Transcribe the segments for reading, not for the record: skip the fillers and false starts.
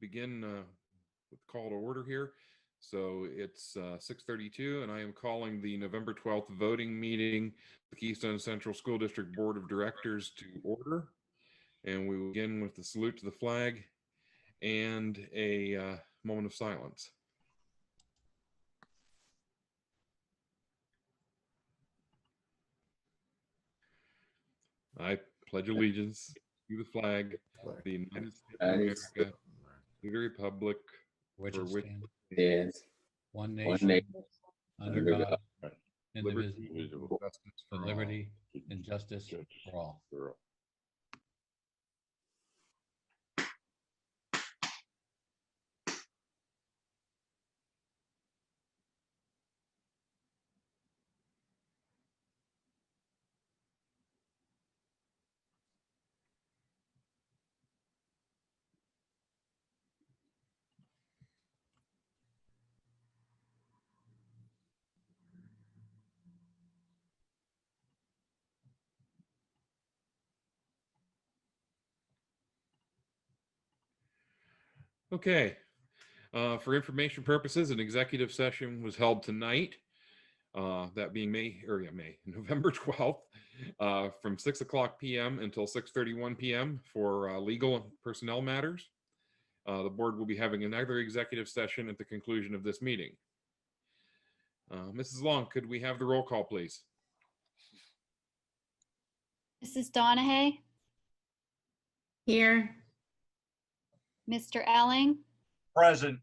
begin with the call to order here. So it's 6:32, and I am calling the November 12th voting meeting, the Keystone Central School District Board of Directors to order. And we will begin with the salute to the flag and a moment of silence. I pledge allegiance to the flag of the United States of America, to the republic for which it stands one nation under God, indivisible, justice for liberty and justice for all. Okay. For information purposes, an executive session was held tonight, that being November 12th, from 6 o'clock p.m. until 6:31 p.m. for legal and personnel matters. The board will be having another executive session at the conclusion of this meeting. Mrs. Long, could we have the roll call, please? Mrs. Donahue? Here. Mr. Elling? Present.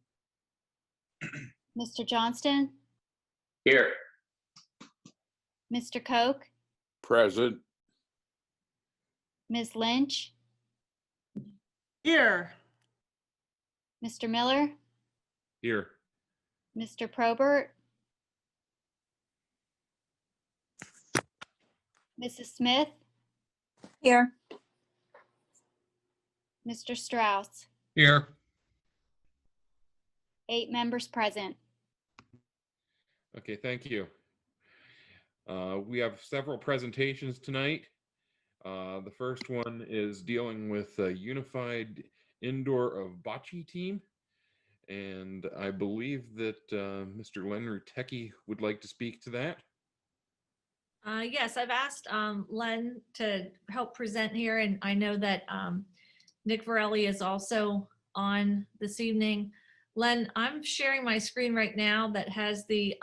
Mr. Johnston? Here. Mr. Koch? Present. Ms. Lynch? Here. Mr. Miller? Here. Mr. Probert? Mrs. Smith? Here. Mr. Strauss? Here. 8 members present. Okay, thank you. We have several presentations tonight. The first one is dealing with a unified indoor of bocce team. And I believe that Mr. Len Rutecki would like to speak to that. Yes, I've asked Len to help present here, and I know that Nick Varelli is also on this evening. Len, I'm sharing my screen right now that has the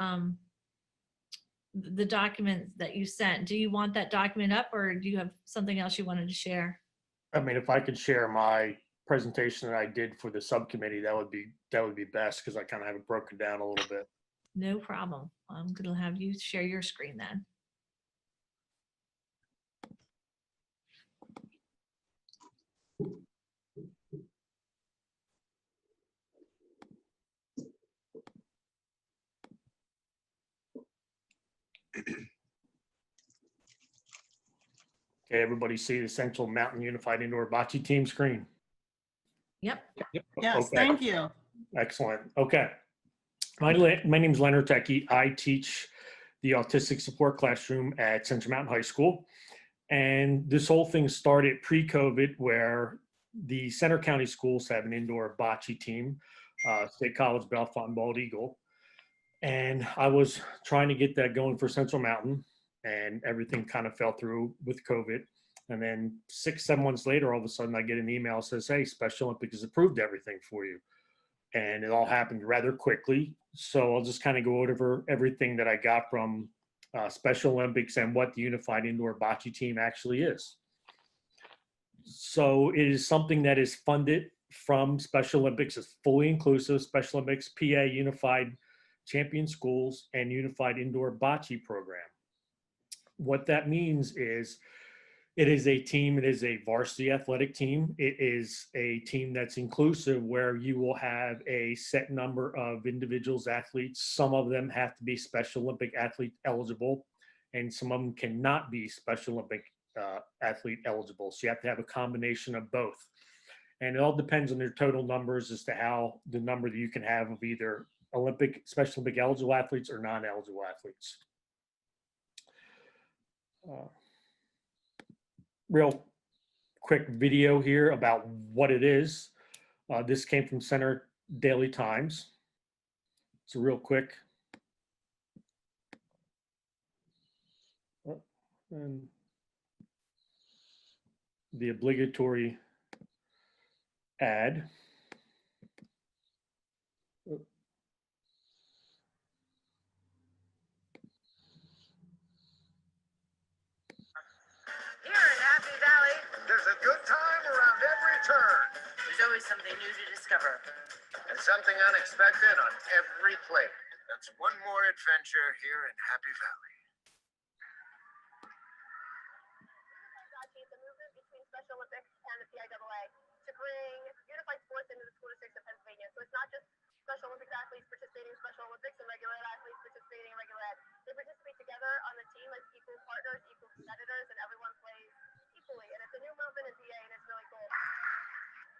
document that you sent. Do you want that document up, or do you have something else you wanted to share? I mean, if I could share my presentation that I did for the subcommittee, that would be best, because I kind of have it broken down a little bit. No problem. I'm going to have you share your screen then. Okay, everybody see the Central Mountain Unified Indoor Bocce Team screen? Yep. Yes, Okay. thank you. Excellent. Okay. My name is Len Rutecki. I teach the autistic support classroom at Central Mountain High School. And this whole thing started pre-COVID, where the Center County schools have an indoor bocce team, State College, Bellefonte, Bald Eagle. And I was trying to get that going for Central Mountain, and everything kind of fell through with COVID. And then 6-7 months later, all of a sudden I get an email that says, hey, Special Olympics has approved everything for you. And it all happened rather quickly. So I'll just kind of go over everything that I got from Special Olympics and what the Unified Indoor Bocce Team actually is. So it is something that is funded from Special Olympics. It's fully inclusive. Special Olympics, PA, Unified Champion Schools, and Unified Indoor Bocce Program. What that means is it is a team, it is a varsity athletic team. It is a team that's inclusive, where you will have a set number of individuals, athletes. Some of them have to be Special Olympic athlete eligible, and some of them cannot be Special Olympic athlete eligible. So you have to have a combination of both. And it all depends on their total numbers as to how the number that you can have of either Special Olympic eligible athletes or non-eligible athletes. Real quick video here about what it is. This came from Center Daily Times. It's a real quick. And the obligatory ad. Here in Happy Valley, there's a good time around every turn. There's always something new to discover. And something unexpected on every plate. That's one more adventure here in Happy Valley. The movement between Special Olympics and the PIAA to bring unified sports into the school districts of Pennsylvania. So it's not just Special Olympics athletes participating in Special Olympics and regular ed athletes participating in regular ed. They participate together on the team as equal partners, equal competitors, and everyone plays equally. And it's a new movement in PA, and it's really cool.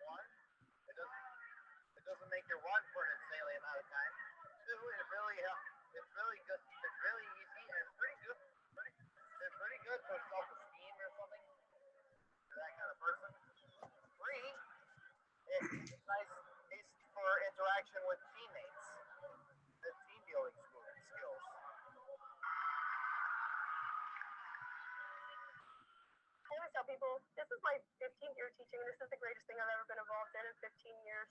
One, it doesn't make you run for an insanely amount of time. Two, it really helps. It's really good. It's really easy and it's pretty good. It's pretty good for self-esteem or something. For that kind of person. Three, it's nice. It's for interaction with teammates. The team building skills. I always tell people, this is my 15th year teaching, and this is the greatest thing I've ever been involved in 15 years.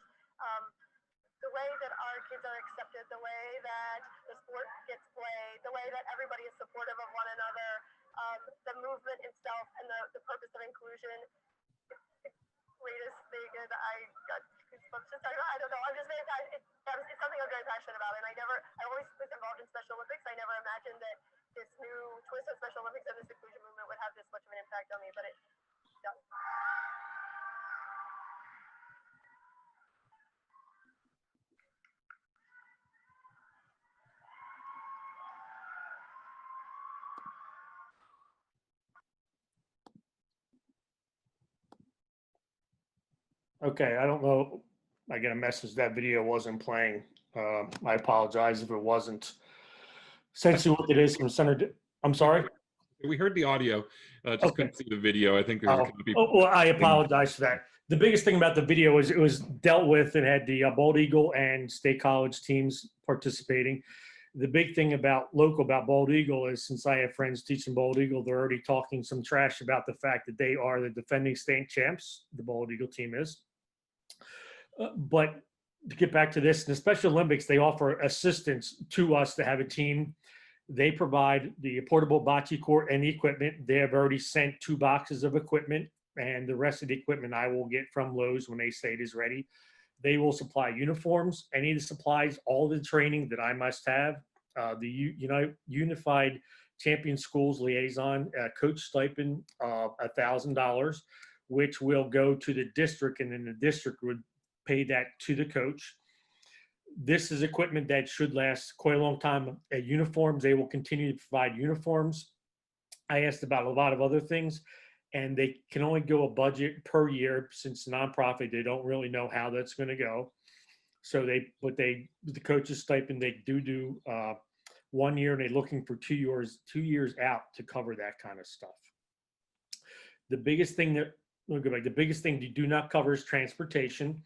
The way that our kids are accepted, the way that the sport gets played, the way that everybody is supportive of one another, the movement itself, and the purpose of inclusion. It's the greatest thing, and I got goosebumps just talking about. I don't know. I'm just very passionate. It's something I'm very passionate about, and I always was involved in Special Olympics. I never imagined that this new twist of Special Olympics and this inclusion movement would have this much of an impact on me, but it does. Okay, I don't know. I get a message that video wasn't playing. I apologize if it wasn't. Essentially what it is from Center, I'm sorry? We heard the audio, just Okay. couldn't see the video. I think there's a Oh, copy. well, I apologize for that. The biggest thing about the video is it was dealt with and had the Bald Eagle and State College teams participating. The big thing about Bald Eagle is, since I have friends teaching Bald Eagle, they're already talking some trash about the fact that they are the defending state champs. The Bald Eagle team is. But to get back to this, in the Special Olympics, they offer assistance to us to have a team. They provide the portable bocce court and the equipment. They have already sent 2 boxes of equipment, and the rest of the equipment I will get from Lowe's when they say it is ready. They will supply uniforms, any of the supplies, all the training that I must have. The Unified Champion Schools Liaison coach stipend of $1,000, which will go to the district, and then the district would pay that to the coach. This is equipment that should last quite a long time. Uniforms, they will continue to provide uniforms. I asked about a lot of other things, and they can only go a budget per year. Since nonprofit, they don't really know how that's going to go. So the coach's stipend, they do 1 year, and they're looking for 2 years out to cover that kind of stuff. The biggest thing the biggest thing they do not cover is transportation.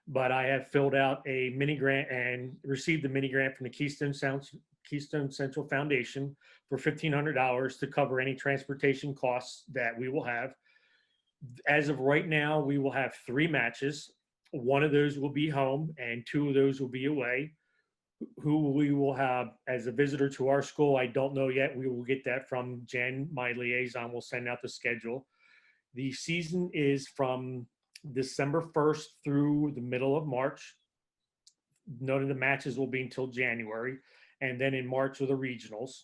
But I have filled out a mini grant and received a mini grant from the Keystone Central Foundation for $1,500 to cover any transportation costs that we will have. As of right now, we will have 3 matches. 1 of those will be home and 2 of those will be away. Who we will have as a visitor to our school, I don't know yet. We will get that from Jen, my liaison, will send out the schedule. The season is from December 1st through the middle of March. None of the matches will be until January, and then in March are the regionals.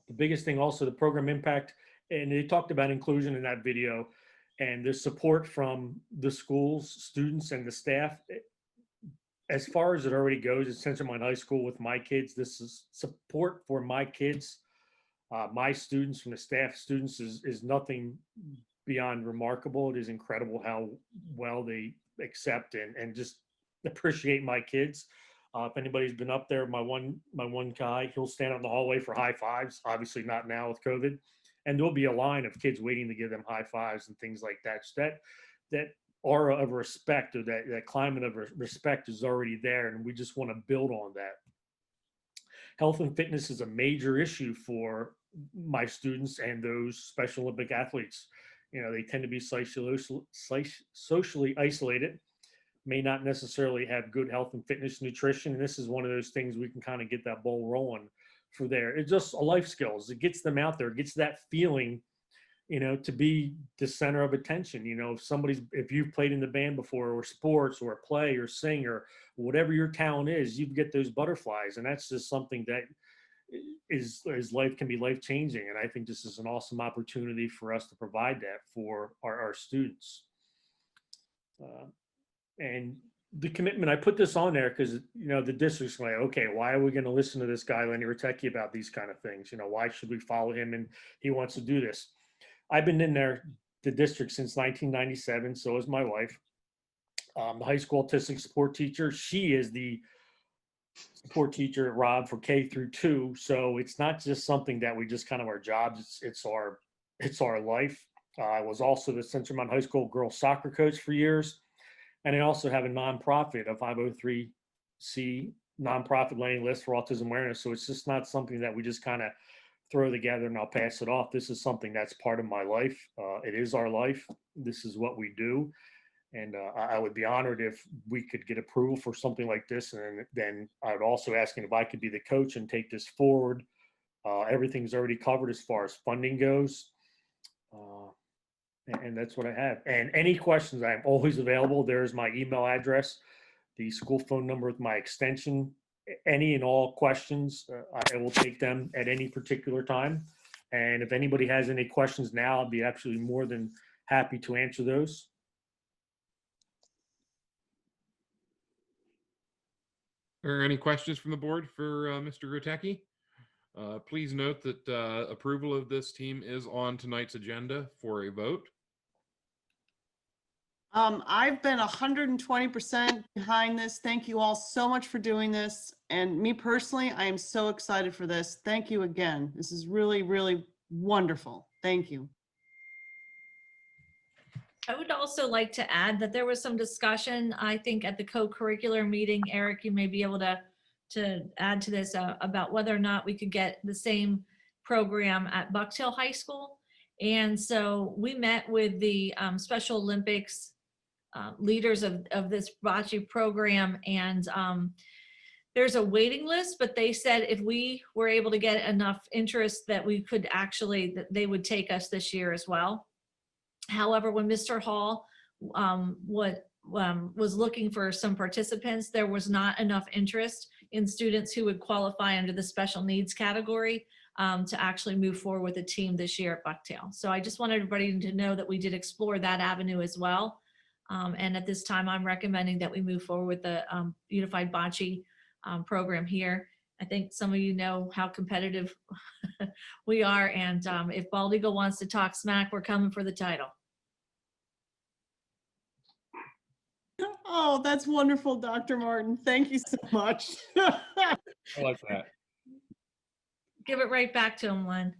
The biggest thing also, the program impact, and they talked about inclusion in that video, and the support from the schools, students, and the staff. As far as it already goes at Central Mine High School with my kids, this is support for my kids, my students, from the staff students is nothing beyond remarkable. It is incredible how well they accept and just appreciate my kids. If anybody's been up there, my one guy, he'll stand out in the hallway for high fives. Obviously not now with COVID, and there'll be a line of kids waiting to give them high fives and things like that. So that aura of respect, or that climate of respect is already there, and we just want to build on that. Health and fitness is a major issue for my students and those Special Olympic athletes. You know, they tend to be socially isolated, may not necessarily have good health and fitness nutrition. And this is one of those things we can kind of get that ball rolling for there. It's just a life skills. It gets them out there, it gets that feeling, you know, to be the center of attention. You know, if you've played in the band before, or sports, or play, or sing, or whatever your talent is, you get those butterflies. And that's just something that is life, can be life changing. And I think this is an awesome opportunity for us to provide that for our students. And the commitment, I put this on there because, you know, the district's like, okay, why are we going to listen to this guy, Lenny Rattecki, about these kind of things? You know, why should we follow him? And he wants to do this. I've been in the district since 1997. So is my wife. The high school autistic support teacher. She is the support teacher at Rob for K through 2. So it's not just something that we just kind of our jobs. It's our life. I was also the Central Mountain High School girls soccer coach for years. And I also have a nonprofit, a 503c nonprofit Lenny List for Autism Awareness. So it's just not something that we just kind of throw together and I'll pass it off. This is something that's part of my life. It is our life. This is what we do. And I would be honored if we could get approval for something like this. And then I would also ask if I could be the coach and take this forward. Everything's already covered as far as funding goes. And that's what I have. And any questions, I'm always available. There's my email address, the school phone number with my extension. Any and all questions, I will take them at any particular time. And if anybody has any questions now, I'll be absolutely more than happy to answer those. Are there any questions from the board for Mr. Rattecki? Please note that approval of this team is on tonight's agenda for a vote. I've been 120% behind this. Thank you all so much for doing this. And me personally, I am so excited for this. Thank you again. This is really, really wonderful. Thank you. I would also like to add that there was some discussion, I think, at the co-curricular meeting. Eric, you may be able to add to this about whether or not we could get the same program at Bucktail High School. And so we met with the Special Olympics leaders of this bocce program, and there's a waiting list, but they said if we were able to get enough interest that we could actually, that they would take us this year as well. However, when Mr. Hall was looking for some participants, there was not enough interest in students who would qualify under the special needs category to actually move forward with a team this year at Bucktail. So I just wanted everybody to know that we did explore that avenue as well. And at this time, I'm recommending that we move forward with the Unified Bocce program here. I think some of you know how competitive we are. And if Bald Eagle wants to talk smack, we're coming for the title. Oh, that's wonderful, Dr. Martin. Thank you so much. I like that. Give it right back to him, Len.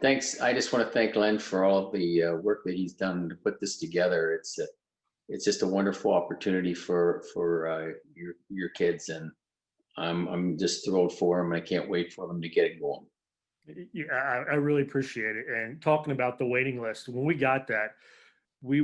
Thanks. I just want to thank Len for all the work that he's done to put this together. It's just a wonderful opportunity for your kids, and I'm just thrilled for them. I can't wait for them to get it going. Yeah, I really appreciate it. And talking about the waiting list, when we got that, we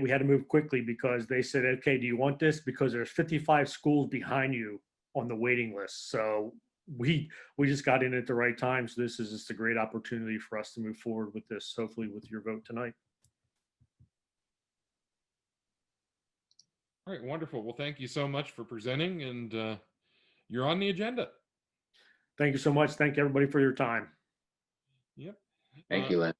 had to move quickly because they said, okay, do you want this? Because there's 55 schools behind you on the waiting list. So we just got in at the right time. So this is just a great opportunity for us to move forward with this, hopefully with your vote tonight. All right, wonderful. Well, thank you so much for presenting, and you're on the agenda. Thank you so much. Thank everybody for your time. Yep. Thank you, Len.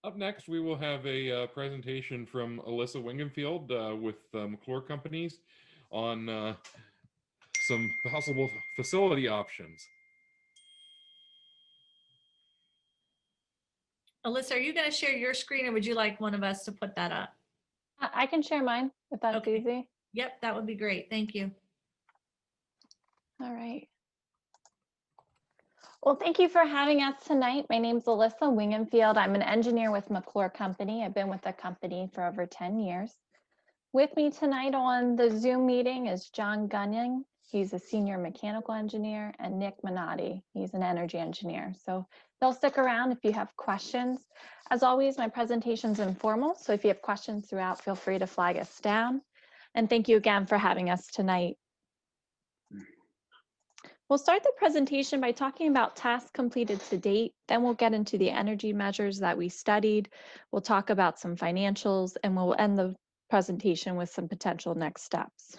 Up next, we will have a presentation from Alyssa Wingenfield with McClure Companies on some possible facility options. Alyssa, are you going to share your screen, or would you like one of us to put that up? I can share mine if that's Okay. easy. Yep, that would be great. Thank you. All right. Well, thank you for having us tonight. My name's Alyssa Wingenfield. I'm an engineer with McClure Company. I've been with the company for over 10 years. With me tonight on the Zoom meeting is John Gunning. He's a senior mechanical engineer, and Nick Minotti. He's an energy engineer. So they'll stick around if you have questions. As always, my presentation's informal, so if you have questions throughout, feel free to flag us down. And thank you again for having us tonight. We'll start the presentation by talking about tasks completed to date. Then we'll get into the energy measures that we studied. We'll talk about some financials, and we'll end the presentation with some potential next steps.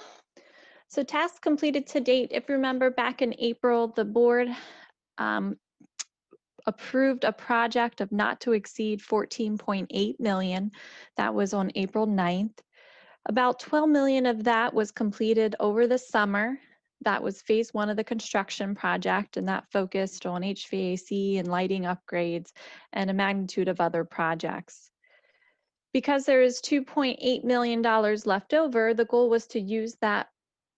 So tasks completed to date, if you remember back in April, the board approved a project of not to exceed 14.8 million. That was on April 9th. About 12 million of that was completed over the summer. That was phase one of the construction project, and that focused on HVAC and lighting upgrades and a magnitude of other projects. Because there is $2.8 million left over, the goal was to use that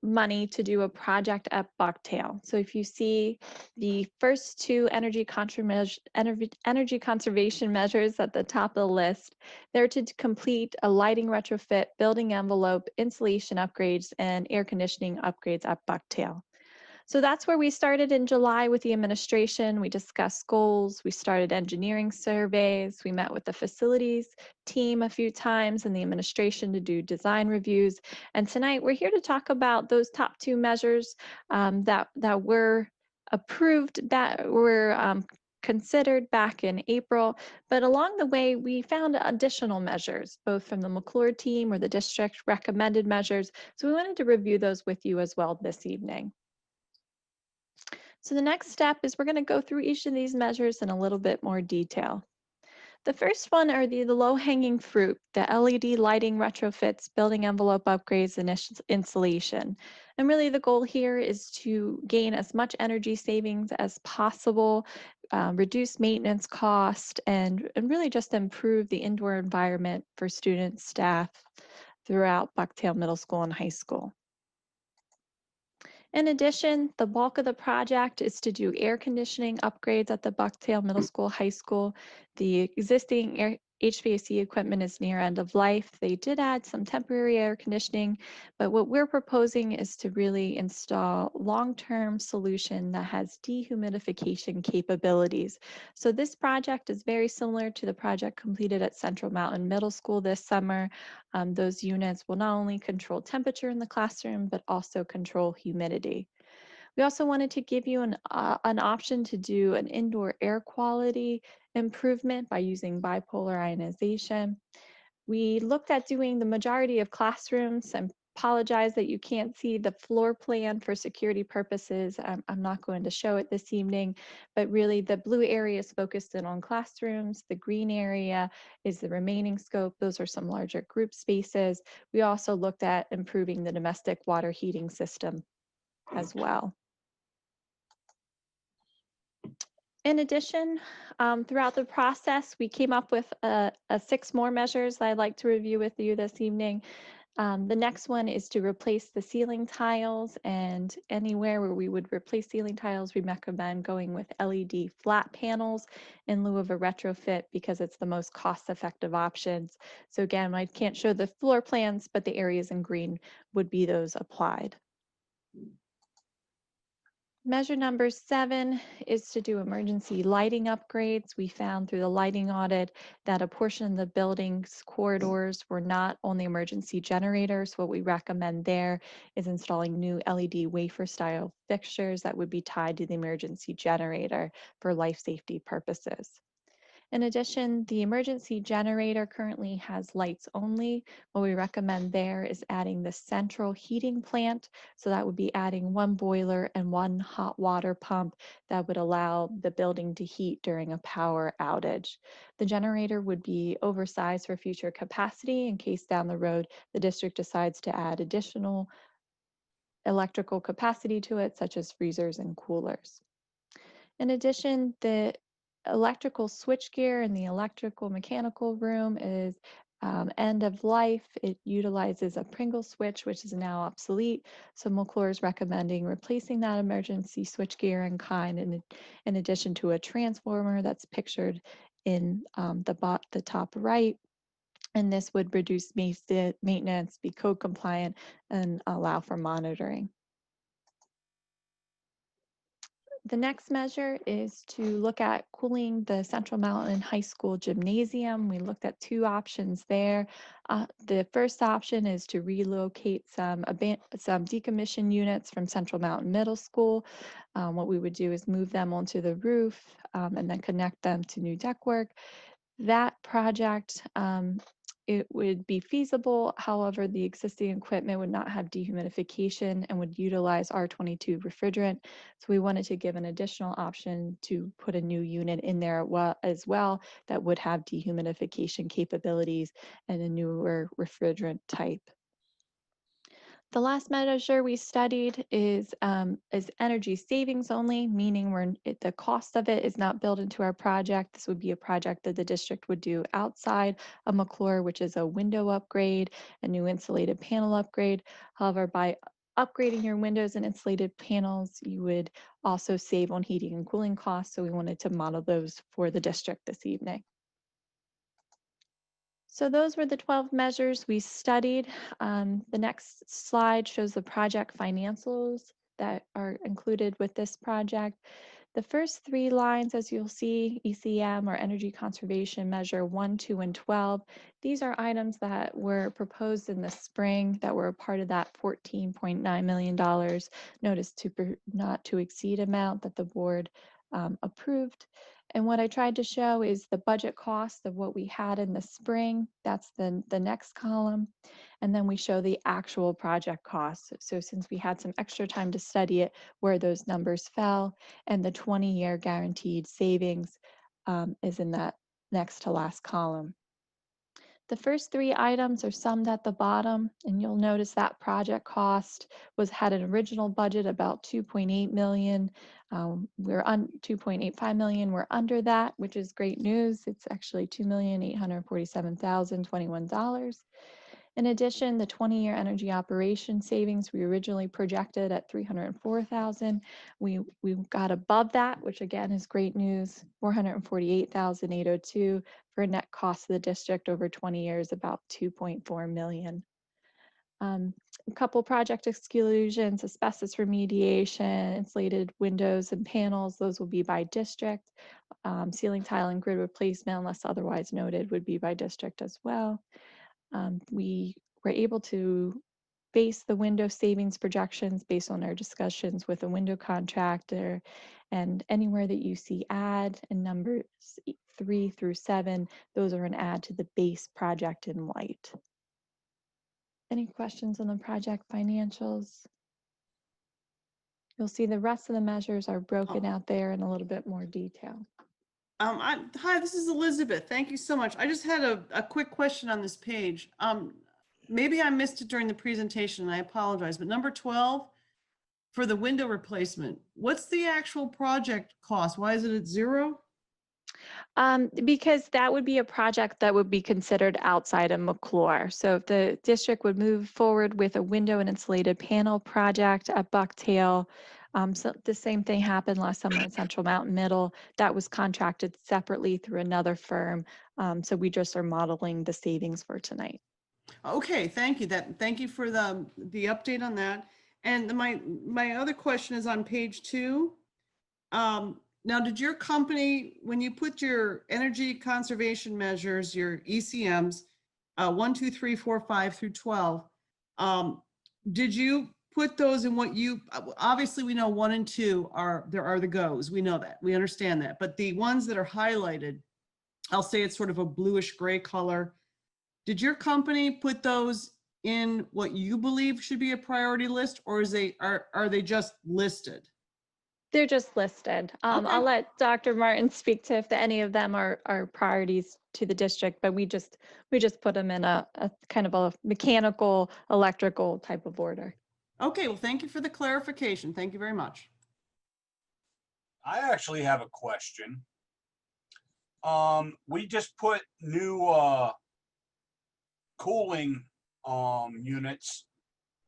money to do a project at Bucktail. So if you see the first two energy conservation measures at the top of the list, they're to complete a lighting retrofit, building envelope, insulation upgrades, and air conditioning upgrades at Bucktail. So that's where we started in July with the administration. We discussed goals. We started engineering surveys. We met with the facilities team a few times and the administration to do design reviews. And tonight we're here to talk about those top two measures that were approved, that were considered back in April. But along the way, we found additional measures, both from the McClure team or the district recommended measures. So we wanted to review those with you as well this evening. So the next step is we're going to go through each of these measures in a little bit more detail. The first one are the low-hanging fruit, the LED lighting retrofits, building envelope upgrades, and insulation. And really the goal here is to gain as much energy savings as possible, reduce maintenance cost, and really just improve the indoor environment for students, staff throughout Bucktail Middle School and high school. In addition, the bulk of the project is to do air conditioning upgrades at the Bucktail Middle School, High School. The existing HVAC equipment is near end of life. They did add some temporary air conditioning, but what we're proposing is to really install long-term solution that has dehumidification capabilities. So this project is very similar to the project completed at Central Mountain Middle School this summer. Those units will not only control temperature in the classroom, but also control humidity. We also wanted to give you an option to do an indoor air quality improvement by using bipolar ionization. We looked at doing the majority of classrooms. I apologize that you can't see the floor plan for security purposes. I'm not going to show it this evening, but really the blue area is focused in on classrooms. The green area is the remaining scope. Those are some larger group spaces. We also looked at improving the domestic water heating system as well. In addition, throughout the process, we came up with 6 more measures that I'd like to review with you this evening. The next one is to replace the ceiling tiles, and anywhere where we would replace ceiling tiles, we recommend going with LED flat panels in lieu of a retrofit because it's the most cost-effective options. So again, I can't show the floor plans, but the areas in green would be those applied. Measure number 7 is to do emergency lighting upgrades. We found through the lighting audit that a portion of the building's corridors were not on the emergency generators. What we recommend there is installing new LED wafer style fixtures that would be tied to the emergency generator for life safety purposes. In addition, the emergency generator currently has lights only. What we recommend there is adding the central heating plant. So that would be adding 1 boiler and 1 hot water pump that would allow the building to heat during a power outage. The generator would be oversized for future capacity in case down the road the district decides to add additional electrical capacity to it, such as freezers and coolers. In addition, the electrical switchgear in the electrical mechanical room is End of life, it utilizes a Pringle switch, which is now obsolete. So McClure is recommending replacing that emergency switchgear in kind, in addition to a transformer that's pictured in the top right. And this would reduce maintenance, be code compliant, and allow for monitoring. The next measure is to look at cooling the Central Mountain High School gymnasium. We looked at two options there. The first option is to relocate some decommissioned units from Central Mountain Middle School. What we would do is move them onto the roof and then connect them to new deckwork. That project, it would be feasible. However, the existing equipment would not have dehumidification and would utilize R22 refrigerant. So we wanted to give an additional option to put a new unit in there as well that would have dehumidification capabilities and a newer refrigerant type. The last measure we studied is energy savings only, meaning the cost of it is not built into our project. This would be a project that the district would do outside of McClure, which is a window upgrade, a new insulated panel upgrade. However, by upgrading your windows and insulated panels, you would also save on heating and cooling costs. So we wanted to model those for the district this evening. So those were the 12 measures we studied. The next slide shows the project financials that are included with this project. The first three lines, as you'll see, ECM or Energy Conservation Measure 1, 2, and 12, these are items that were proposed in the spring that were a part of that $14.9 million notice to not to exceed amount that the board approved. And what I tried to show is the budget cost of what we had in the spring. That's the next column. And then we show the actual project costs. So since we had some extra time to study it, where those numbers fell, and the 20-year guaranteed savings is in that next to last column. The first three items are summed at the bottom, and you'll notice that project cost had an original budget about 2.8 million. We're on 2.85 million. We're under that, which is great news. It's actually $2,847,021. In addition, the 20-year energy operation savings we originally projected at 304,000. We got above that, which again is great news, 448,802 for a net cost of the district over 20 years, about 2.4 million. A couple project exclusions, asbestos remediation, insulated windows and panels, those will be by district. Ceiling tile and grid replacement, unless otherwise noted, would be by district as well. We were able to base the window savings projections based on our discussions with a window contractor, and anywhere that you see add in numbers 3 through 7, those are an add to the base project in white. Any questions on the project financials? You'll see the rest of the measures are broken out there in a little bit more detail. Hi, this is Elizabeth. Thank you so much. I just had a quick question on this page. Maybe I missed it during the presentation and I apologize, but number 12 for the window replacement, what's the actual project cost? Why is it at 0? Because that would be a project that would be considered outside of McClure. So if the district would move forward with a window and insulated panel project at Bucktail, so the same thing happened last summer at Central Mountain Middle. That was contracted separately through another firm. So we just are modeling the savings for tonight. Okay, thank you. Thank you for the update on that. And my other question is on page 2. Now, did your company, when you put your energy conservation measures, your ECMs, 1, 2, 3, 4, 5 through 12, did you put those in what you, obviously we know 1 and 2 are the goes. We know that, we understand that, but the ones that are highlighted, I'll say it's sort of a bluish gray color. Did your company put those in what you believe should be a priority list, or are they just listed? They're just listed. Okay. I'll let Dr. Martin speak to if any of them are priorities to the district, but we just put them in a kind of a mechanical, electrical type of order. Okay, well, thank you for the clarification. Thank you very much. I actually have a question. We just put new cooling units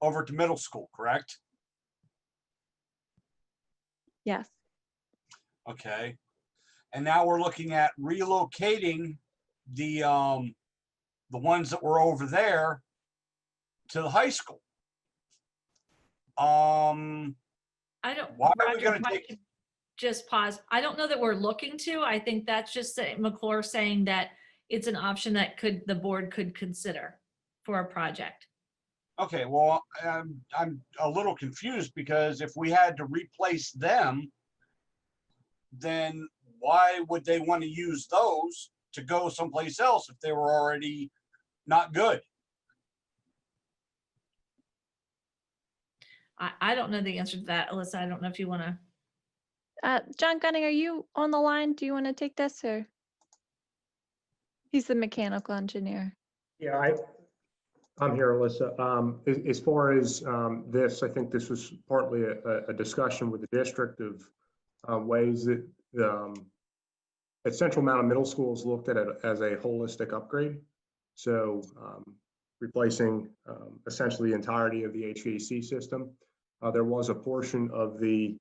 over to middle school, correct? Yes. Okay. And now we're looking at relocating the ones that were over there to the high school. I don't, Why are we Roger, gonna if I take- could just pause. I don't know that we're looking to. I think that's just McClure saying that it's an option that the board could consider for a project. Okay, well, I'm a little confused because if we had to replace them, then why would they want to use those to go someplace else if they were already not good? I don't know the answer to that, Alyssa. I don't know if you want to. John Gunning, are you on the line? Do you want to take this or? He's the mechanical engineer. Yeah, I'm here, Alyssa. As far as this, I think this was partly a discussion with the district of ways that at Central Mountain Middle School is looked at it as a holistic upgrade. So replacing essentially the entirety of the HVAC system. There was a portion of the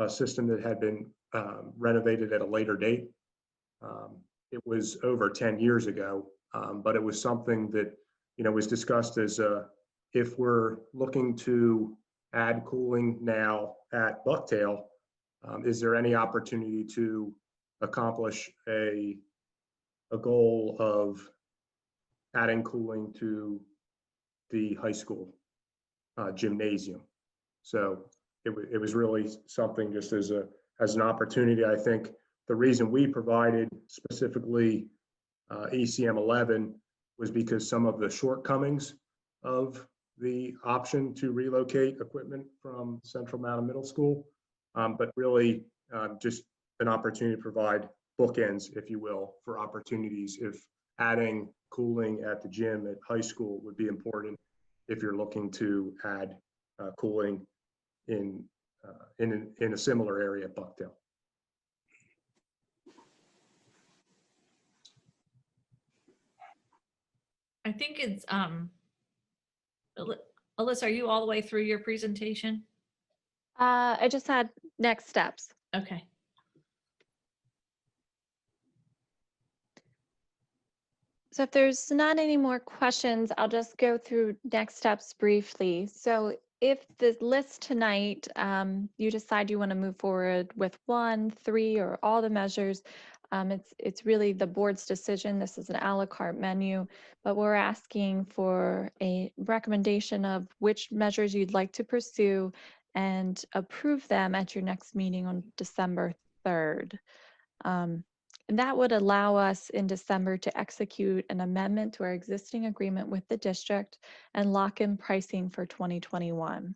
system that had been renovated at a later date. It was over 10 years ago, but it was something that was discussed as if we're looking to add cooling now at Bucktail, is there any opportunity to accomplish a goal of adding cooling to the high school gymnasium? So it was really something just as an opportunity. I think the reason we provided specifically ECM 11 was because some of the shortcomings of the option to relocate equipment from Central Mountain Middle School, but really just an opportunity to provide bookends, if you will, for opportunities if adding cooling at the gym at high school would be important if you're looking to add cooling in a similar area at Bucktail. I think it's, Alyssa, are you all the way through your presentation? I just had next steps. Okay. So if there's not any more questions, I'll just go through next steps briefly. So if the list tonight, you decide you want to move forward with 1, 3, or all the measures, it's really the board's decision. This is an a la carte menu, but we're asking for a recommendation of which measures you'd like to pursue and approve them at your next meeting on December 3rd. And that would allow us in December to execute an amendment to our existing agreement with the district and lock in pricing for 2021.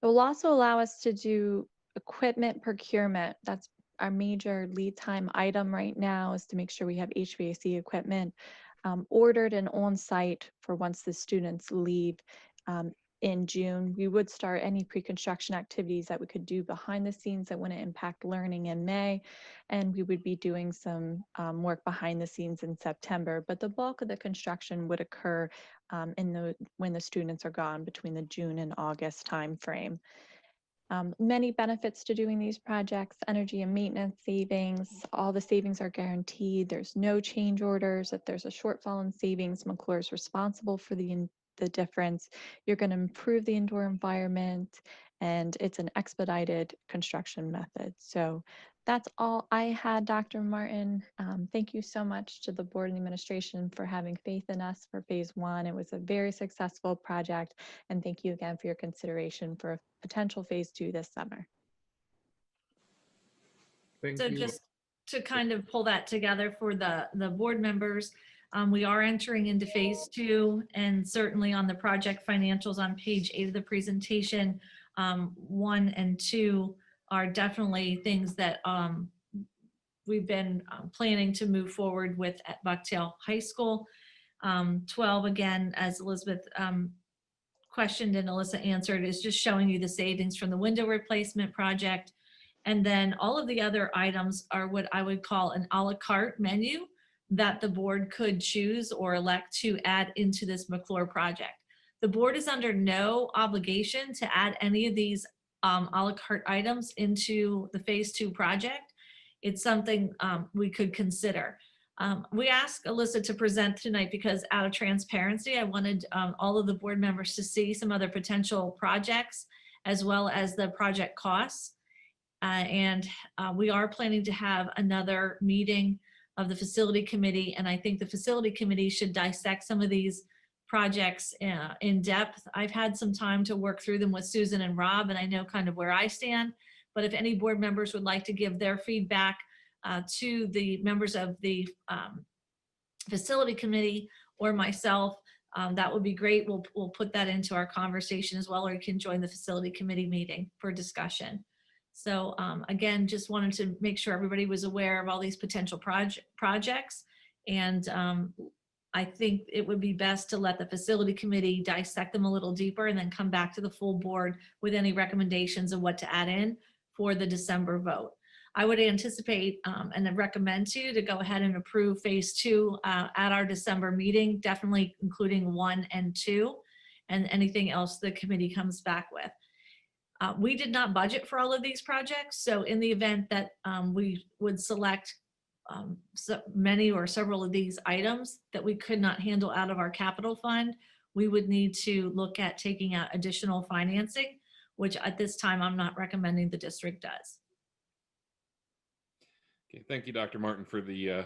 It will also allow us to do equipment procurement. That's our major lead time item right now, is to make sure we have HVAC equipment ordered and on site for once the students leave in June. We would start any pre-construction activities that we could do behind the scenes that wouldn't impact learning in May. And we would be doing some work behind the scenes in September, but the bulk of the construction would occur when the students are gone, between the June and August timeframe. Many benefits to doing these projects: energy and maintenance savings. All the savings are guaranteed. There's no change orders. If there's a shortfall in savings, McClure is responsible for the difference. You're going to improve the indoor environment, and it's an expedited construction method. So that's all I had, Dr. Martin. Thank you so much to the board and the administration for having faith in us for phase 1. It was a very successful project, and thank you again for your consideration for a potential phase 2 this summer. Thank So you. just to kind of pull that together for the board members, we are entering into phase 2, and certainly on the project financials on page 8 of the presentation, 1 and 2 are definitely things that we've been planning to move forward with at Bucktail High School. 12, again, as Elizabeth questioned and Alyssa answered, is just showing you the savings from the window replacement project. And then all of the other items are what I would call an a la carte menu. that the board could choose or elect to add into this McClure project. The board is under no obligation to add any of these a la carte items into the phase 2 project. It's something we could consider. We asked Alyssa to present tonight because out of transparency, I wanted all of the board members to see some other potential projects as well as the project costs. And we are planning to have another meeting of the facility committee. And I think the facility committee should dissect some of these projects in depth. I've had some time to work through them with Susan and Rob, and I know kind of where I stand. But if any board members would like to give their feedback to the members of the facility committee or myself, that would be great. We'll put that into our conversation as well, or you can join the facility committee meeting for discussion. So again, just wanted to make sure everybody was aware of all these potential projects. And I think it would be best to let the facility committee dissect them a little deeper and then come back to the full board with any recommendations of what to add in for the December vote. I would anticipate and recommend to go ahead and approve phase 2 at our December meeting, definitely including 1 and 2, and anything else the committee comes back with. We did not budget for all of these projects, so in the event that we would select so many or several of these items that we could not handle out of our capital fund, we would need to look at taking out additional financing, which at this time I'm not recommending the district does. Okay, thank you, Dr. Martin, for the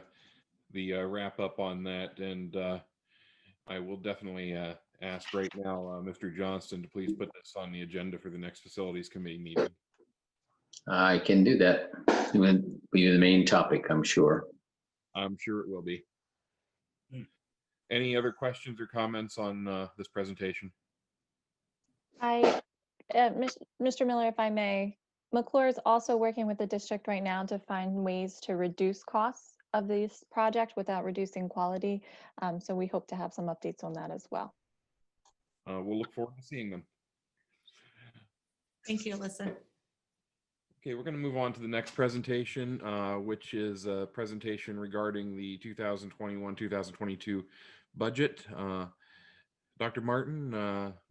wrap up on that. And I will definitely ask right now, Mr. Johnston, to please put this on the agenda for the next facilities committee meeting. I can do that. It will be the main topic, I'm sure. I'm sure it will be. Any other questions or comments on this presentation? Mr. Miller, if I may, McClure is also working with the district right now to find ways to reduce costs of this project without reducing quality. So we hope to have some updates on that as well. We'll look forward to seeing them. Thank you, Alyssa. Okay, we're going to move on to the next presentation, which is a presentation regarding the 2021-2022 budget. Dr. Martin,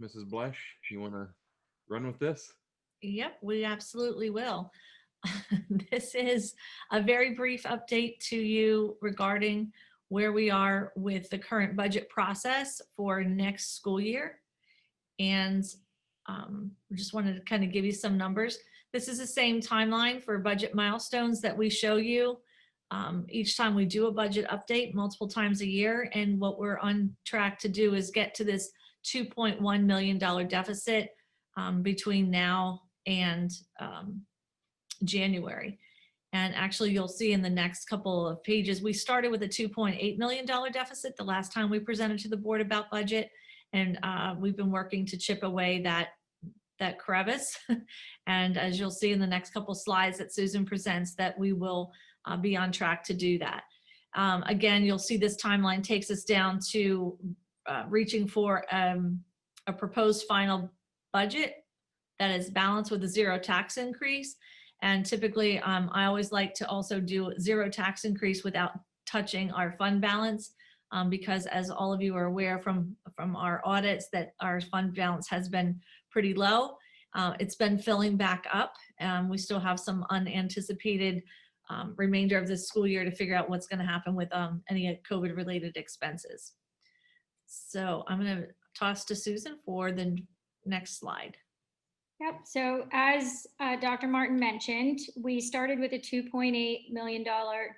Mrs. Blesh, you want to run with this? Yep, we absolutely will. This is a very brief update to you regarding where we are with the current budget process for next school year. And just wanted to kind of give you some numbers. This is the same timeline for budget milestones that we show you each time we do a budget update multiple times a year. And what we're on track to do is get to this $2.1 million deficit between now and January. And actually, you'll see in the next couple of pages, we started with a $2.8 million deficit the last time we presented to the board about budget. And we've been working to chip away that crevice. And as you'll see in the next couple slides that Susan presents, that we will be on track to do that. Again, you'll see this timeline takes us down to reaching for a proposed final budget that is balanced with a zero tax increase. And typically, I always like to also do zero tax increase without touching our fund balance, because as all of you are aware from our audits, that our fund balance has been pretty low. It's been filling back up. We still have some unanticipated remainder of this school year to figure out what's going to happen with any COVID related expenses. So I'm going to toss to Susan for the next slide. Yep. So as Dr. Martin mentioned, we started with a $2.8 million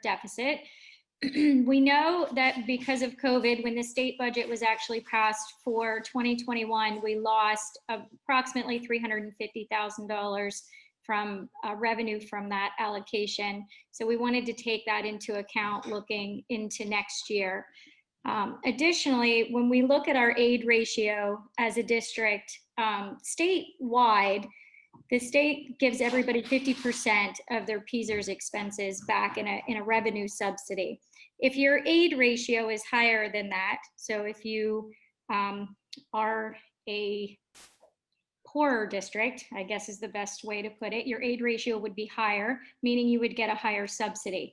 deficit. We know that because of COVID, when the state budget was actually passed for 2021, we lost approximately $350,000 from revenue from that allocation. So we wanted to take that into account looking into next year. Additionally, when we look at our aid ratio as a district, statewide, the state gives everybody 50% of their PSERS expenses back in a revenue subsidy. If your aid ratio is higher than that, so if you are a poorer district, I guess is the best way to put it, your aid ratio would be higher, meaning you would get a higher subsidy.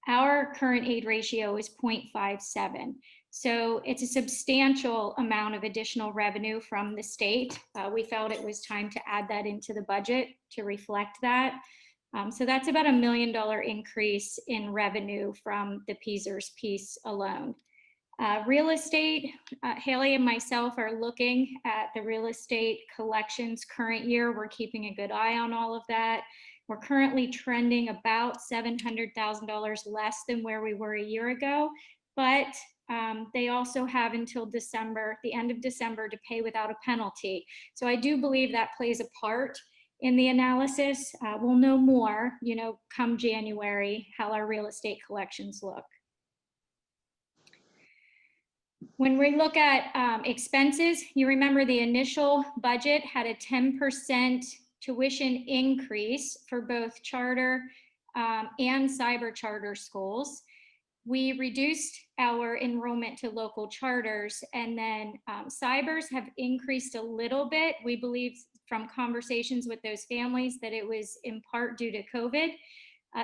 Our current aid ratio is 0.57. So it's a substantial amount of additional revenue from the state. We felt it was time to add that into the budget to reflect that. So that's about $1 million increase in revenue from the PSERS piece alone. Real estate, Haley and myself are looking at the real estate collections current year. We're keeping a good eye on all of that. We're currently trending about $700,000 less than where we were a year ago, but they also have until December, the end of December, to pay without a penalty. So I do believe that plays a part in the analysis. We'll know more, come January, how our real estate collections look. When we look at expenses, you remember the initial budget had a 10% tuition increase for both charter and cyber charter schools. We reduced our enrollment to local charters, and then cybers have increased a little bit. We believe from conversations with those families that it was in part due to COVID.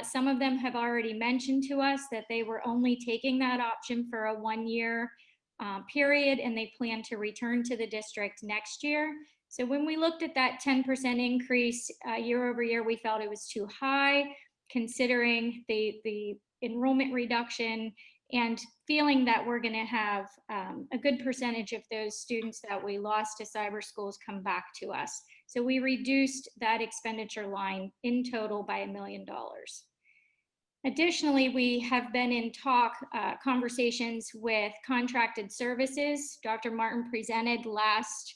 Some of them have already mentioned to us that they were only taking that option for a 1-year period, and they plan to return to the district next year. So when we looked at that 10% increase year over year, we felt it was too high, considering the enrollment reduction and feeling that we're going to have a good percentage of those students that we lost to cyber schools come back to us. So we reduced that expenditure line in total by $1 million. Additionally, we have been in conversations with contracted services. Dr. Martin presented last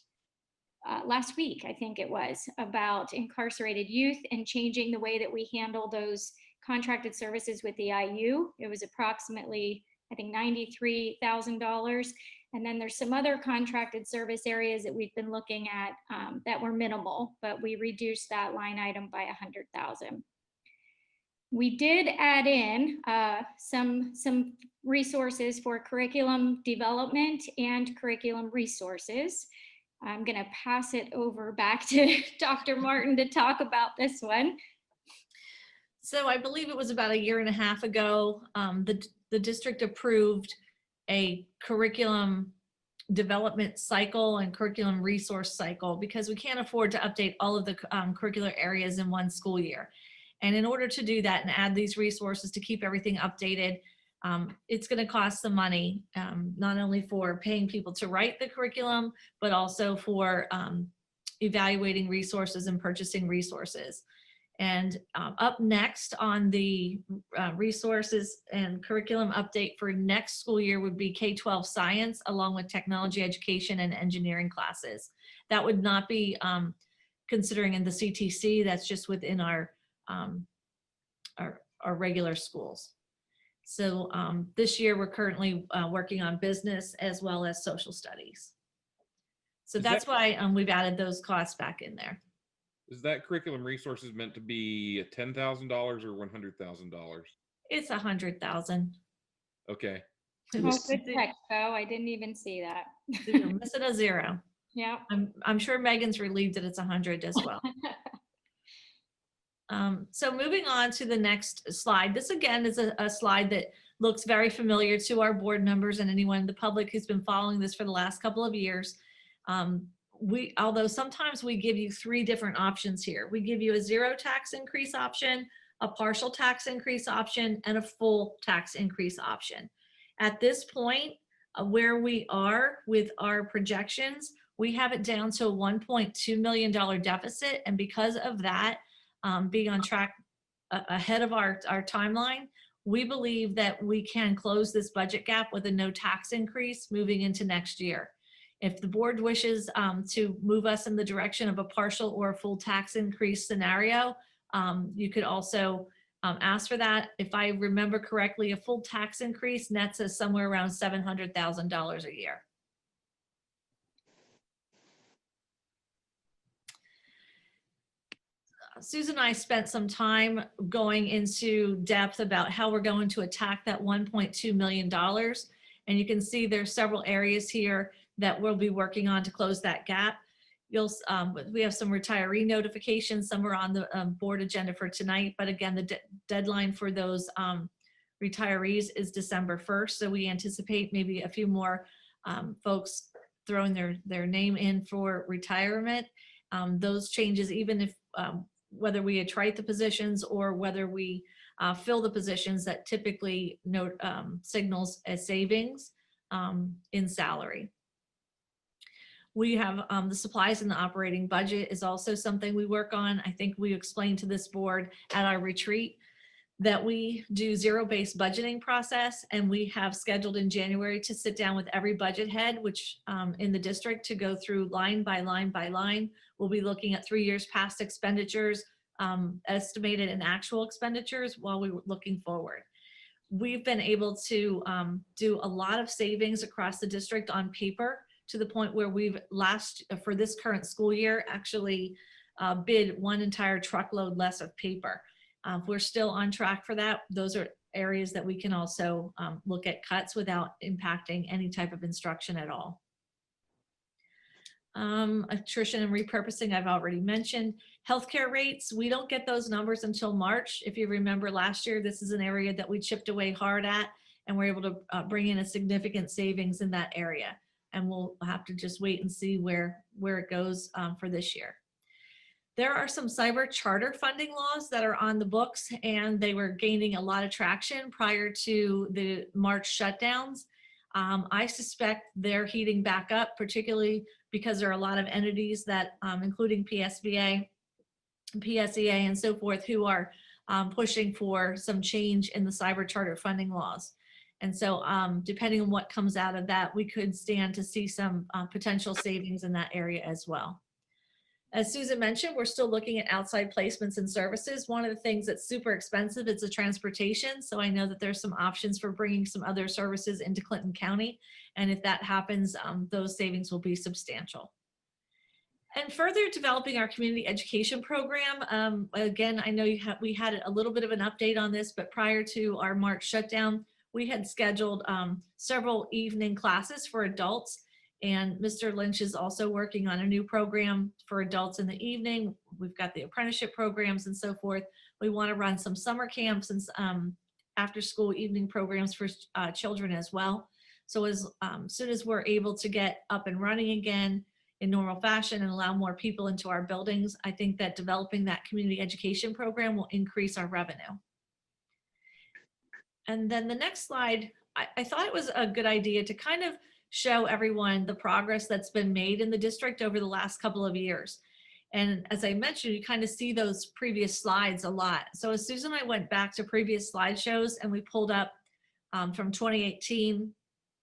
week, I think it was, about incarcerated youth and changing the way that we handle those contracted services with the IU. It was approximately, I think, $93,000. And then there's some other contracted service areas that we've been looking at that were minimal, but we reduced that line item by $100,000. We did add in some resources for curriculum development and curriculum resources. I'm going to pass it over back to Dr. Martin to talk about this one. So I believe it was about 1.5 years ago, the district approved a curriculum development cycle and curriculum resource cycle because we can't afford to update all of the curricular areas in one school year. And in order to do that and add these resources to keep everything updated, it's going to cost some money, not only for paying people to write the curriculum, but also for evaluating resources and purchasing resources. And up next on the resources and curriculum update for next school year would be K-12 science, along with technology education and engineering classes. That would not be considering in the CTC, that's just within our regular schools. So this year we're currently working on business as well as social studies. So that's why we've added those costs back in there. Is that curriculum resources meant to be $10,000 or $100,000? It's $100,000. Okay. Oh, good catch, Bo. I didn't even see that. You're missing a zero. Yeah. I'm sure Megan's relieved that it's 100 as well. So moving on to the next slide. This again is a slide that looks very familiar to our board members and anyone in the public who's been following this for the last couple of years. Although sometimes we give you 3 different options here. We give you a 0 tax increase option, a partial tax increase option, and a full tax increase option. At this point, where we are with our projections, we have it down to a $1.2 million deficit. And because of that, being on track ahead of our timeline, we believe that we can close this budget gap with a no tax increase moving into next year. If the board wishes to move us in the direction of a partial or a full tax increase scenario, you could also ask for that. If I remember correctly, a full tax increase nets us somewhere around $700,000 a year. Susan and I spent some time going into depth about how we're going to attack that $1.2 million. And you can see there's several areas here that we'll be working on to close that gap. We have some retiree notifications. Some are on the board agenda for tonight, but again, the deadline for those retirees is December 1st. So we anticipate maybe a few more folks throwing their name in for retirement. Those changes, even if whether we attrite the positions or whether we fill the positions, that typically note signals as savings in salary. We have the supplies in the operating budget is also something we work on. I think we explained to this board at our retreat that we do zero-based budgeting process, and we have scheduled in January to sit down with every budget head, which in the district, to go through line by line by line. We'll be looking at 3 years past expenditures, estimated and actual expenditures while we were looking forward. We've been able to do a lot of savings across the district on paper, to the point where we've for this current school year, actually bid one entire truckload less of paper. We're still on track for that. Those are areas that we can also look at cuts without impacting any type of instruction at all. Attrition and repurposing, I've already mentioned. Healthcare rates, we don't get those numbers until March. If you remember last year, this is an area that we chipped away hard at, and we're able to bring in a significant savings in that area. And we'll have to just wait and see where it goes for this year. There are some cyber charter funding laws that are on the books, and they were gaining a lot of traction prior to the March shutdowns. I suspect they're heating back up, particularly because there are a lot of entities that, including PSBA, PSEA, and so forth, who are pushing for some change in the cyber charter funding laws. And so depending on what comes out of that, we could stand to see some potential savings in that area as well. As Susan mentioned, we're still looking at outside placements and services. One of the things that's super expensive is the transportation. So I know that there's some options for bringing some other services into Clinton County. And if that happens, those savings will be substantial. And further developing our community education program. Again, I know we had a little bit of an update on this, but prior to our March shutdown, we had scheduled several evening classes for adults, and Mr. Lynch is also working on a new program for adults in the evening. We've got the apprenticeship programs and so forth. We want to run some summer camps and after school evening programs for children as well. So as soon as we're able to get up and running again in normal fashion and allow more people into our buildings, I think that developing that community education program will increase our revenue. And then the next slide, I thought it was a good idea to kind of show everyone the progress that's been made in the district over the last couple of years. And as I mentioned, you kind of see those previous slides a lot. So as Susan and I went back to previous slideshows and we pulled up from 2018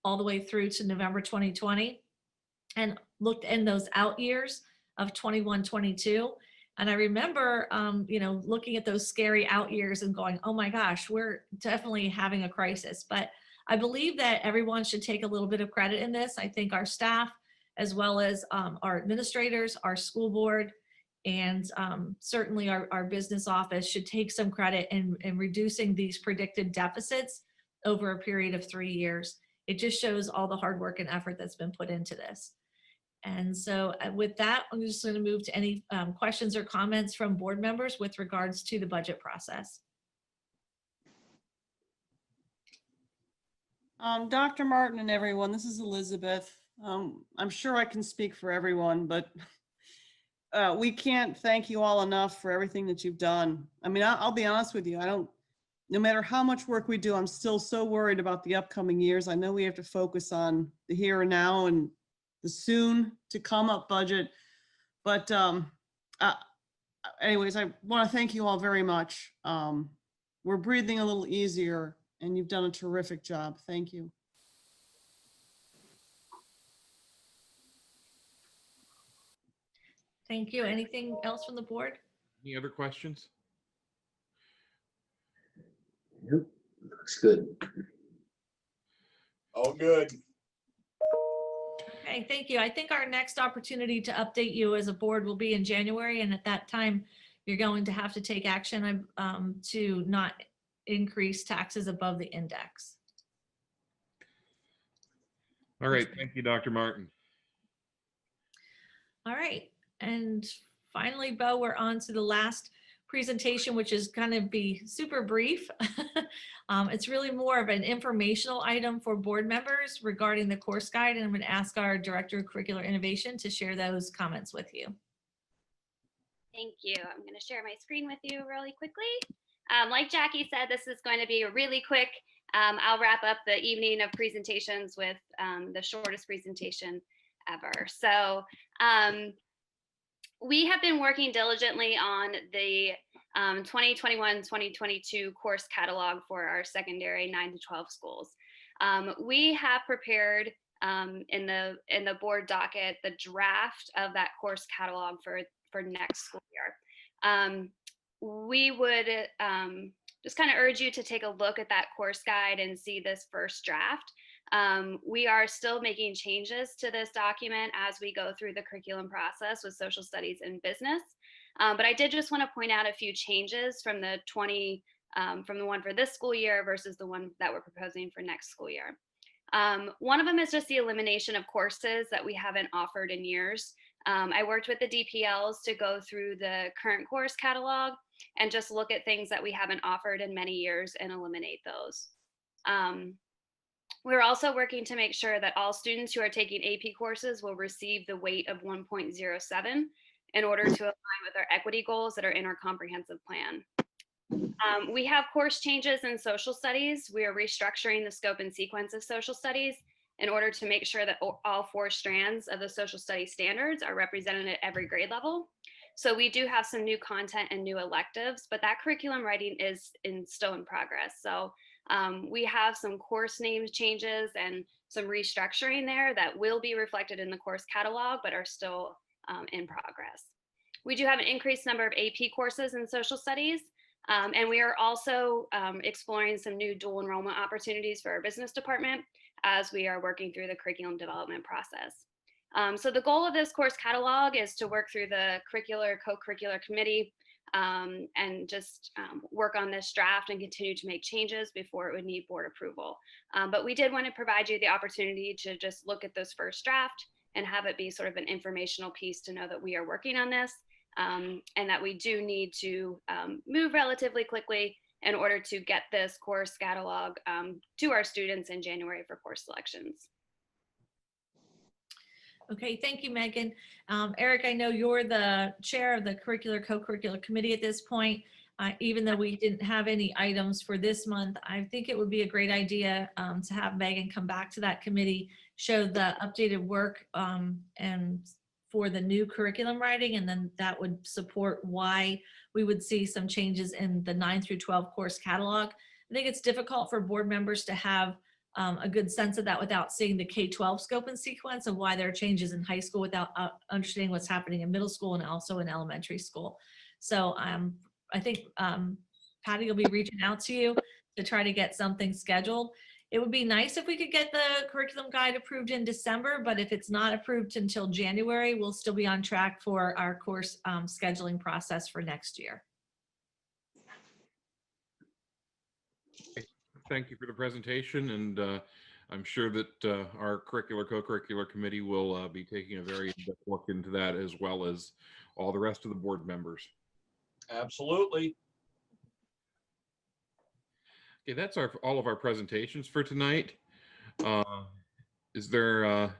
all the way through to November 2020 and looked in those out years of 21, 22. And I remember, looking at those scary out years and going, oh my gosh, we're definitely having a crisis. But I believe that everyone should take a little bit of credit in this. I think our staff, as well as our administrators, our school board, and certainly our business office should take some credit in reducing these predicted deficits over a period of 3 years. It just shows all the hard work and effort that's been put into this. And so with that, I'm just going to move to any questions or comments from board members with regards to the budget process. Dr. Martin and everyone, this is Elizabeth. I'm sure I can speak for everyone, but we can't thank you all enough for everything that you've done. I mean, I'll be honest with you. No matter how much work we do, I'm still so worried about the upcoming years. I know we have to focus on the here and now and the soon to come up budget. But anyways, I want to thank you all very much. We're breathing a little easier and you've done a terrific job. Thank you. Thank you. Anything else from the board? Any other questions? Nope. Looks good. Oh, good. Okay, thank you. I think our next opportunity to update you as a board will be in January, and at that time, you're going to have to take action to not increase taxes above the index. All right, thank you, Dr. Martin. All right, and finally, Bo, we're on to the last presentation, which is going to be super brief. It's really more of an informational item for board members regarding the course guide, and I'm going to ask our Director of Curricular Innovation to share those comments with you. Thank you. I'm going to share my screen with you really quickly. Like Jackie said, this is going to be a really quick. I'll wrap up the evening of presentations with the shortest presentation ever. So we have been working diligently on the 2021-2022 course catalog for our secondary 9 to 12 schools. We have prepared in the board docket the draft of that course catalog for next school year. We would just kind of urge you to take a look at that course guide and see this first draft. We are still making changes to this document as we go through the curriculum process with social studies and business. But I did just want to point out a few changes from the one for this school year versus the one that we're proposing for next school year. One of them is just the elimination of courses that we haven't offered in years. I worked with the DPLs to go through the current course catalog and just look at things that we haven't offered in many years and eliminate those. We're also working to make sure that all students who are taking AP courses will receive the weight of 1.07 in order to align with our equity goals that are in our comprehensive plan. We have course changes in social studies. We are restructuring the scope and sequence of social studies in order to make sure that all 4 strands of the social studies standards are represented at every grade level. So we do have some new content and new electives, but that curriculum writing is still in progress. So we have some course name changes and some restructuring there that will be reflected in the course catalog, but are still in progress. We do have an increased number of AP courses in social studies, and we are also exploring some new dual enrollment opportunities for our business department as we are working through the curriculum development process. So the goal of this course catalog is to work through the curricular, co-curricular committee and just work on this draft and continue to make changes before it would need board approval. But we did want to provide you the opportunity to just look at this first draft and have it be sort of an informational piece to know that we are working on this and that we do need to move relatively quickly in order to get this course catalog to our students in January for course selections. Okay, thank you, Megan. Eric, I know you're the chair of the curricular co-curricular committee at this point. Even though we didn't have any items for this month, I think it would be a great idea to have Megan come back to that committee, show the updated work and for the new curriculum writing, and then that would support why we would see some changes in the 9 through 12 course catalog. I think it's difficult for board members to have a good sense of that without seeing the K-12 scope and sequence of why there are changes in high school without understanding what's happening in middle school and also in elementary school. So I think Patty will be reaching out to you to try to get something scheduled. It would be nice if we could get the curriculum guide approved in December, but if it's not approved until January, we'll still be on track for our course scheduling process for next year. Thank you for the presentation, and I'm sure that our curricular co-curricular committee will be taking a very in-depth look into that, as well as all the rest of the board members. Absolutely. Okay, that's all of our presentations for tonight. Was there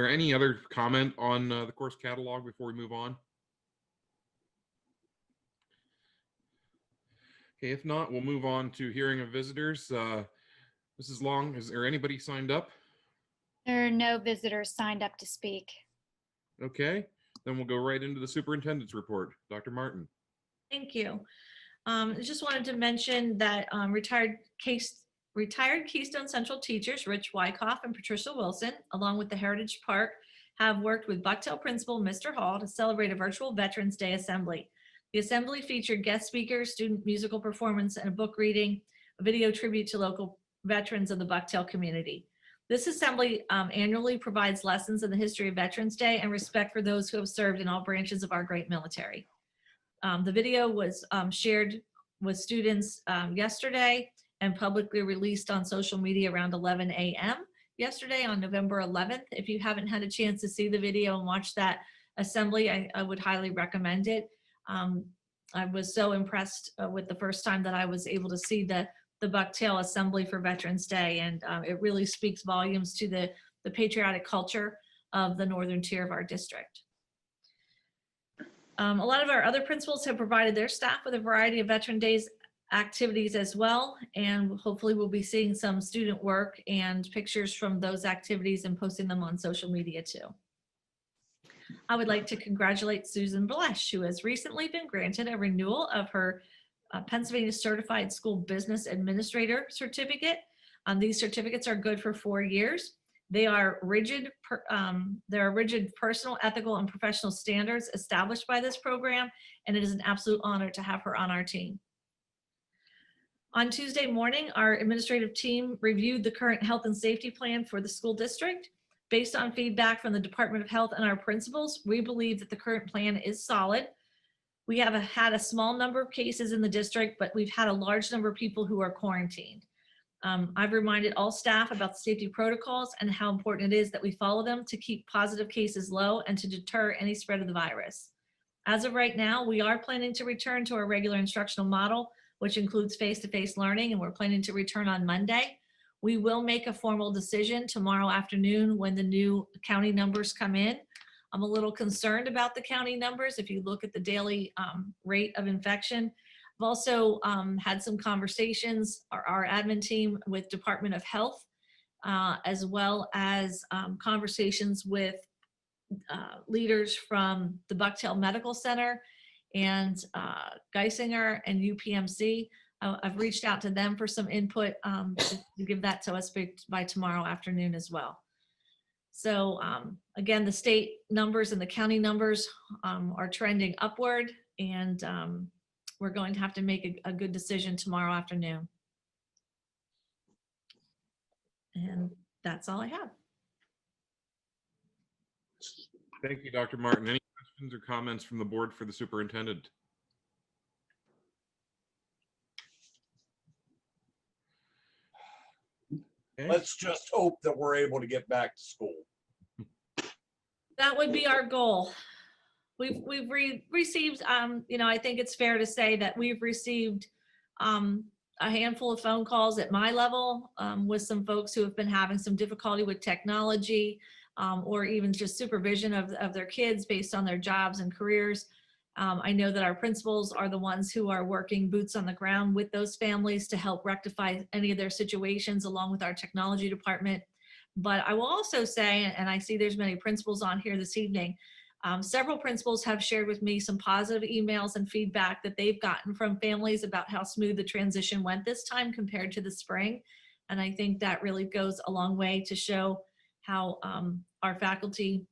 any other comment on the course catalog before we move on? Okay, if not, we'll move on to hearing of visitors. Mrs. Long, is there anybody signed up? There are no visitors signed up to speak. Okay, then we'll go right into the superintendent's report. Dr. Martin. Thank you. I just wanted to mention that retired Keystone Central teachers, Rich Wyckoff and Patricia Wilson, along with the Heritage Park, have worked with Bucktail principal Mr. Hall to celebrate a virtual Veterans Day assembly. The assembly featured guest speakers, student musical performance, and a book reading, a video tribute to local veterans of the Bucktail community. This assembly annually provides lessons in the history of Veterans Day and respect for those who have served in all branches of our great military. The video was shared with students yesterday and publicly released on social media around 11 a.m. yesterday on November 11th. If you haven't had a chance to see the video and watch that assembly, I would highly recommend it. I was so impressed with the first time that I was able to see the Bucktail Assembly for Veterans Day, and it really speaks volumes to the patriotic culture of the northern tier of our district. A lot of our other principals have provided their staff with a variety of Veteran Days activities as well, and hopefully we'll be seeing some student work and pictures from those activities and posting them on social media too. I would like to congratulate Susan Blesh, who has recently been granted a renewal of her Pennsylvania Certified School Business Administrator certificate. These certificates are good for 4 years. They are rigid personal, ethical, and professional standards established by this program, and it is an absolute honor to have her on our team. On Tuesday morning, our administrative team reviewed the current health and safety plan for the school district. Based on feedback from the Department of Health and our principals, we believe that the current plan is solid. We have had a small number of cases in the district, but we've had a large number of people who are quarantined. I've reminded all staff about the safety protocols and how important it is that we follow them to keep positive cases low and to deter any spread of the virus. As of right now, we are planning to return to our regular instructional model, which includes face-to-face learning, and we're planning to return on Monday. We will make a formal decision tomorrow afternoon when the new county numbers come in. I'm a little concerned about the county numbers. If you look at the daily rate of infection, I've also had some conversations, our admin team with Department of Health, as well as conversations with leaders from the Bucktail Medical Center and Geisinger and UPMC. I've reached out to them for some input to give that to us by tomorrow afternoon as well. So again, the state numbers and the county numbers are trending upward, and we're going to have to make a good decision tomorrow afternoon. And that's all I have. Thank you, Dr. Martin. Any questions or comments from the board for the superintendent? Okay. Let's just hope that we're able to get back to school. That would be our goal. We've received, I think it's fair to say that we've received a handful of phone calls at my level with some folks who have been having some difficulty with technology or even just supervision of their kids based on their jobs and careers. I know that our principals are the ones who are working boots on the ground with those families to help rectify any of their situations, along with our technology department. But I will also say, and I see there's many principals on here this evening, several principals have shared with me some positive emails and feedback that they've gotten from families about how smooth the transition went this time compared to the spring. And I think that really goes a long way to show how our faculty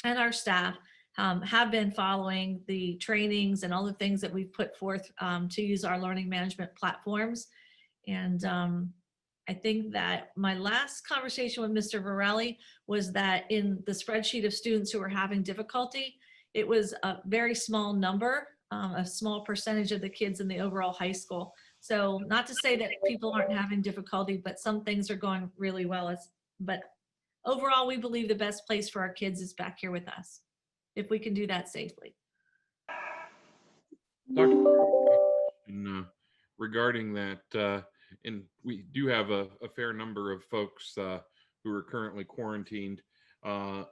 and our staff have been following the trainings and all the things that we've put forth to use our learning management platforms. And I think that my last conversation with Mr. Varelli was that in the spreadsheet of students who were having difficulty, it was a very small number, a small percentage of the kids in the overall high school. So not to say that people aren't having difficulty, but some things are going really well. But overall, we believe the best place for our kids is back here with us, if we can do that safely. Dr. Regarding that, and we do have a fair number of folks who are currently quarantined.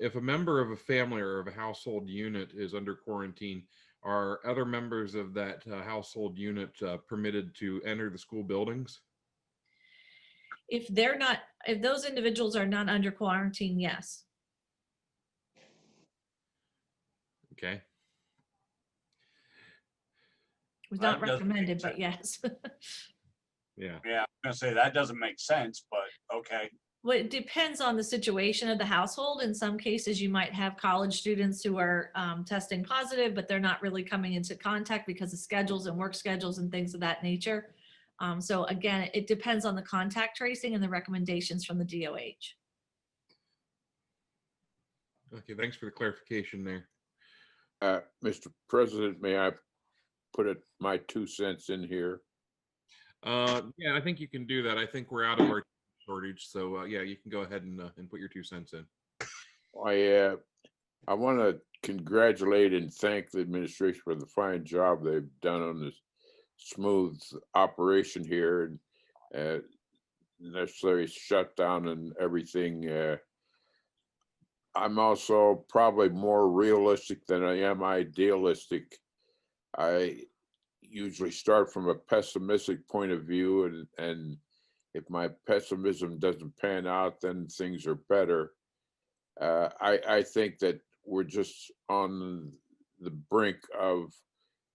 If a member of a family or of a household unit is under quarantine, are other members of that household unit permitted to enter the school buildings? If those individuals are not under quarantine, yes. Okay. It was not That doesn't make recommended, but sense. yes. Yeah. Yeah, I'm gonna say that doesn't make sense, but okay. Well, it depends on the situation of the household. In some cases, you might have college students who are testing positive, but they're not really coming into contact because of schedules and work schedules and things of that nature. So again, it depends on the contact tracing and the recommendations from the DOH. Okay, thanks for the clarification there. Mr. President, may I put my 2 cents in here? Yeah, I think you can do that. I think we're out of our shortage, so yeah, you can go ahead and put your 2 cents in. I want to congratulate and thank the administration for the fine job they've done on this smooth operation here and necessary shutdown and everything. I'm also probably more realistic than I am idealistic. I usually start from a pessimistic point of view, and if my pessimism doesn't pan out, then things are better. I think that we're just on the brink of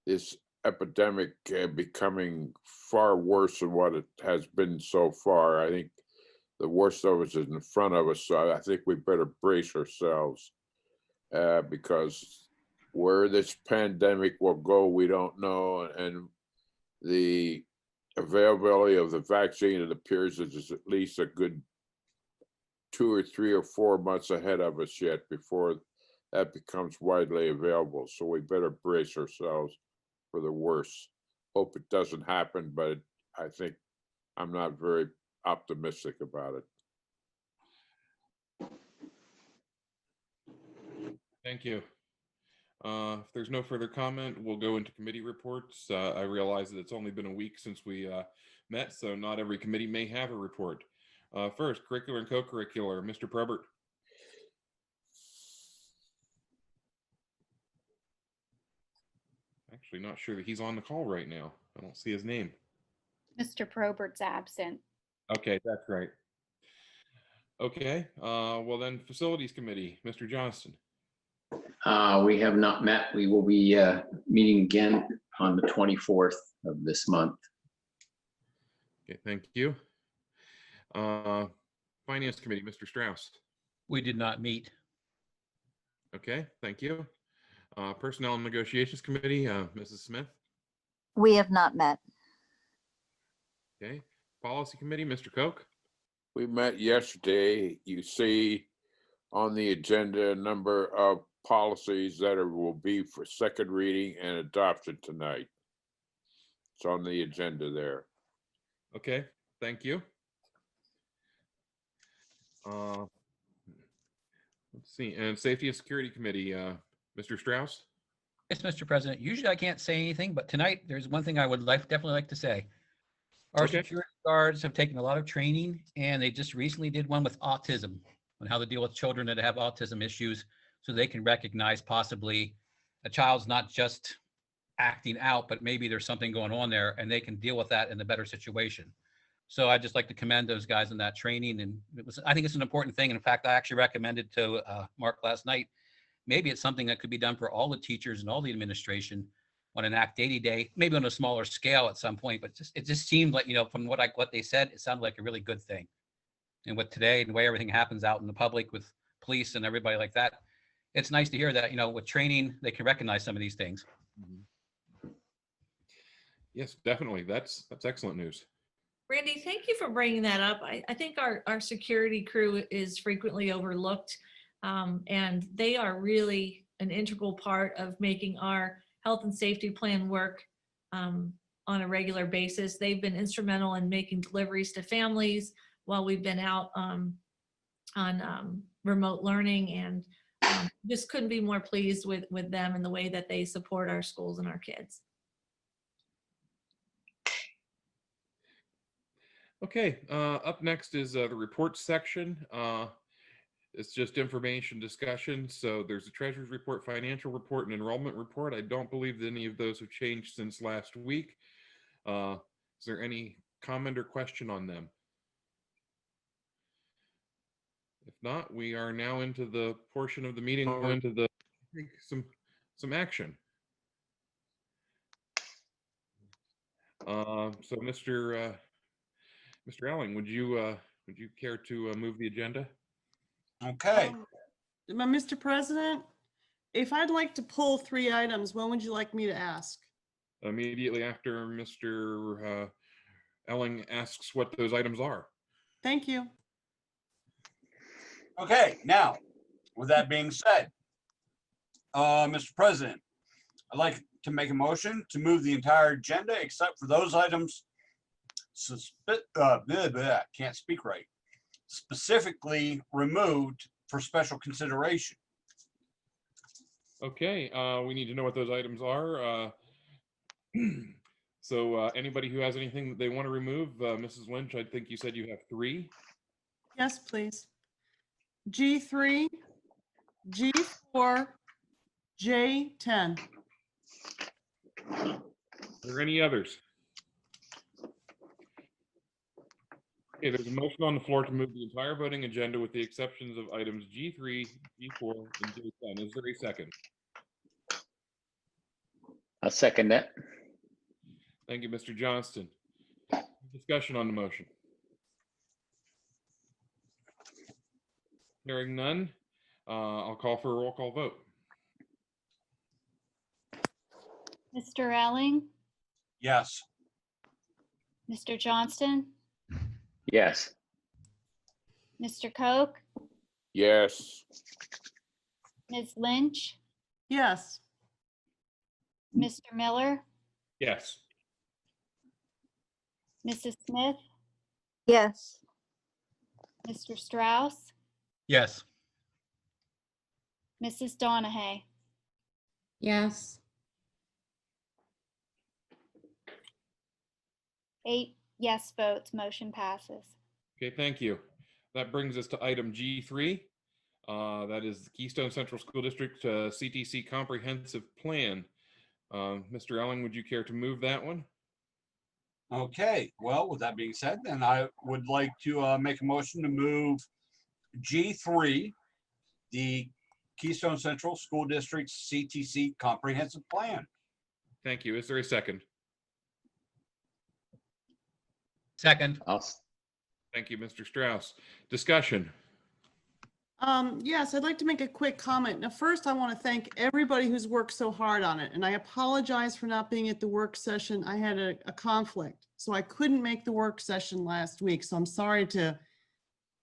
this epidemic becoming far worse than what it has been so far. I think the worst of us is in front of us, so I think we better brace ourselves because where this pandemic will go, we don't know, and the availability of the vaccine, it appears, is at least a good 2 or 3 or 4 months ahead of us yet before that becomes widely available. So we better brace ourselves for the worst. Hope it doesn't happen, but I think I'm not very optimistic about it. Thank you. If there's no further comment, we'll go into committee reports. I realize that it's only been a week since we met, so not every committee may have a report. First, curricular and co-curricular, Mr. Probert. Actually, not sure that he's on the call right now. I don't see his name. Mr. Probert's absent. Okay, that's right. Okay, well then, facilities committee, Mr. Johnston. We have not met. We will be meeting again on the 24th of this month. Okay, thank you. Finance committee, Mr. Strauss. We did not meet. Okay, thank you. Personnel and negotiations committee, Mrs. Smith. We have not met. Okay, policy committee, Mr. Koch. We met yesterday. You see on the agenda a number of policies that will be for second reading and adoption tonight. It's on the agenda there. Okay, thank you. Let's see, and safety and security committee, Mr. Strauss. Yes, Mr. President. Usually I can't say anything, but tonight there's one thing I would definitely like to say. Our Okay. security guards have taken a lot of training, and they just recently did one with autism on how to deal with children that have autism issues, so they can recognize possibly a child's not just acting out, but maybe there's something going on there, and they can deal with that in a better situation. So I'd just like to commend those guys on that training, and I think it's an important thing. And in fact, I actually recommended to Mark last night, maybe it's something that could be done for all the teachers and all the administration on an Act 80 day, maybe on a smaller scale at some point, but it just seemed like, from what they said, it sounded like a really good thing. And with today and the way everything happens out in the public with police and everybody like that, it's nice to hear that, with training, they can recognize some of these things. Yes, definitely. That's excellent news. Randy, thank you for bringing that up. I think our security crew is frequently overlooked, and they are really an integral part of making our health and safety plan work on a regular basis. They've been instrumental in making deliveries to families while we've been out on remote learning, and just couldn't be more pleased with them and the way that they support our schools and our kids. Okay, up next is the reports section. It's just information discussion. So there's a treasurer's report, financial report, and enrollment report. I don't believe that any of those have changed since last week. Is there any comment or question on them? If not, we are now into the portion of the meeting into the some action. So Mr. Elling, would you care to move the agenda? Okay. Mr. President, if I'd like to pull 3 items, when would you like me to ask? Immediately after Mr. Elling asks what those items are. Thank you. Okay, now, with that being said, Mr. President, I'd like to make a motion to move the entire agenda except for those items can't speak right, specifically removed for special consideration. Okay, we need to know what those items are. So anybody who has anything that they want to remove, Mrs. Lynch, I think you said you have 3. Yes, please. G3, G4, J10. Are there any others? Okay, there's a motion on the floor to move the entire voting agenda with the exceptions of items G3, G4, and J10. Is there a second? I'll second that. Thank you, Mr. Johnston. Discussion on the motion. Hearing none, I'll call for a roll call vote. Mr. Elling, Yes. Mr. Johnston, Yes. Mr. Koch, Yes. Ms. Lynch, Yes. Mr. Miller, Yes. Mrs. Smith, Yes. Mr. Strauss, Yes. Mrs. Donahue. Yes. 8 yes votes, motion passes. Okay, thank you. That brings us to item G3. That is the Keystone Central School District CTC Comprehensive Plan. Mr. Elling, would you care to move that one? Okay, well, with that being said, then I would like to make a motion to move G3, the Keystone Central School District CTC Comprehensive Plan. Thank you. Is there a second? Second. Thank you, Mr. Strauss. Discussion. Yes, I'd like to make a quick comment. Now, first, I want to thank everybody who's worked so hard on it, and I apologize for not being at the work session. I had a conflict, so I couldn't make the work session last week, so I'm sorry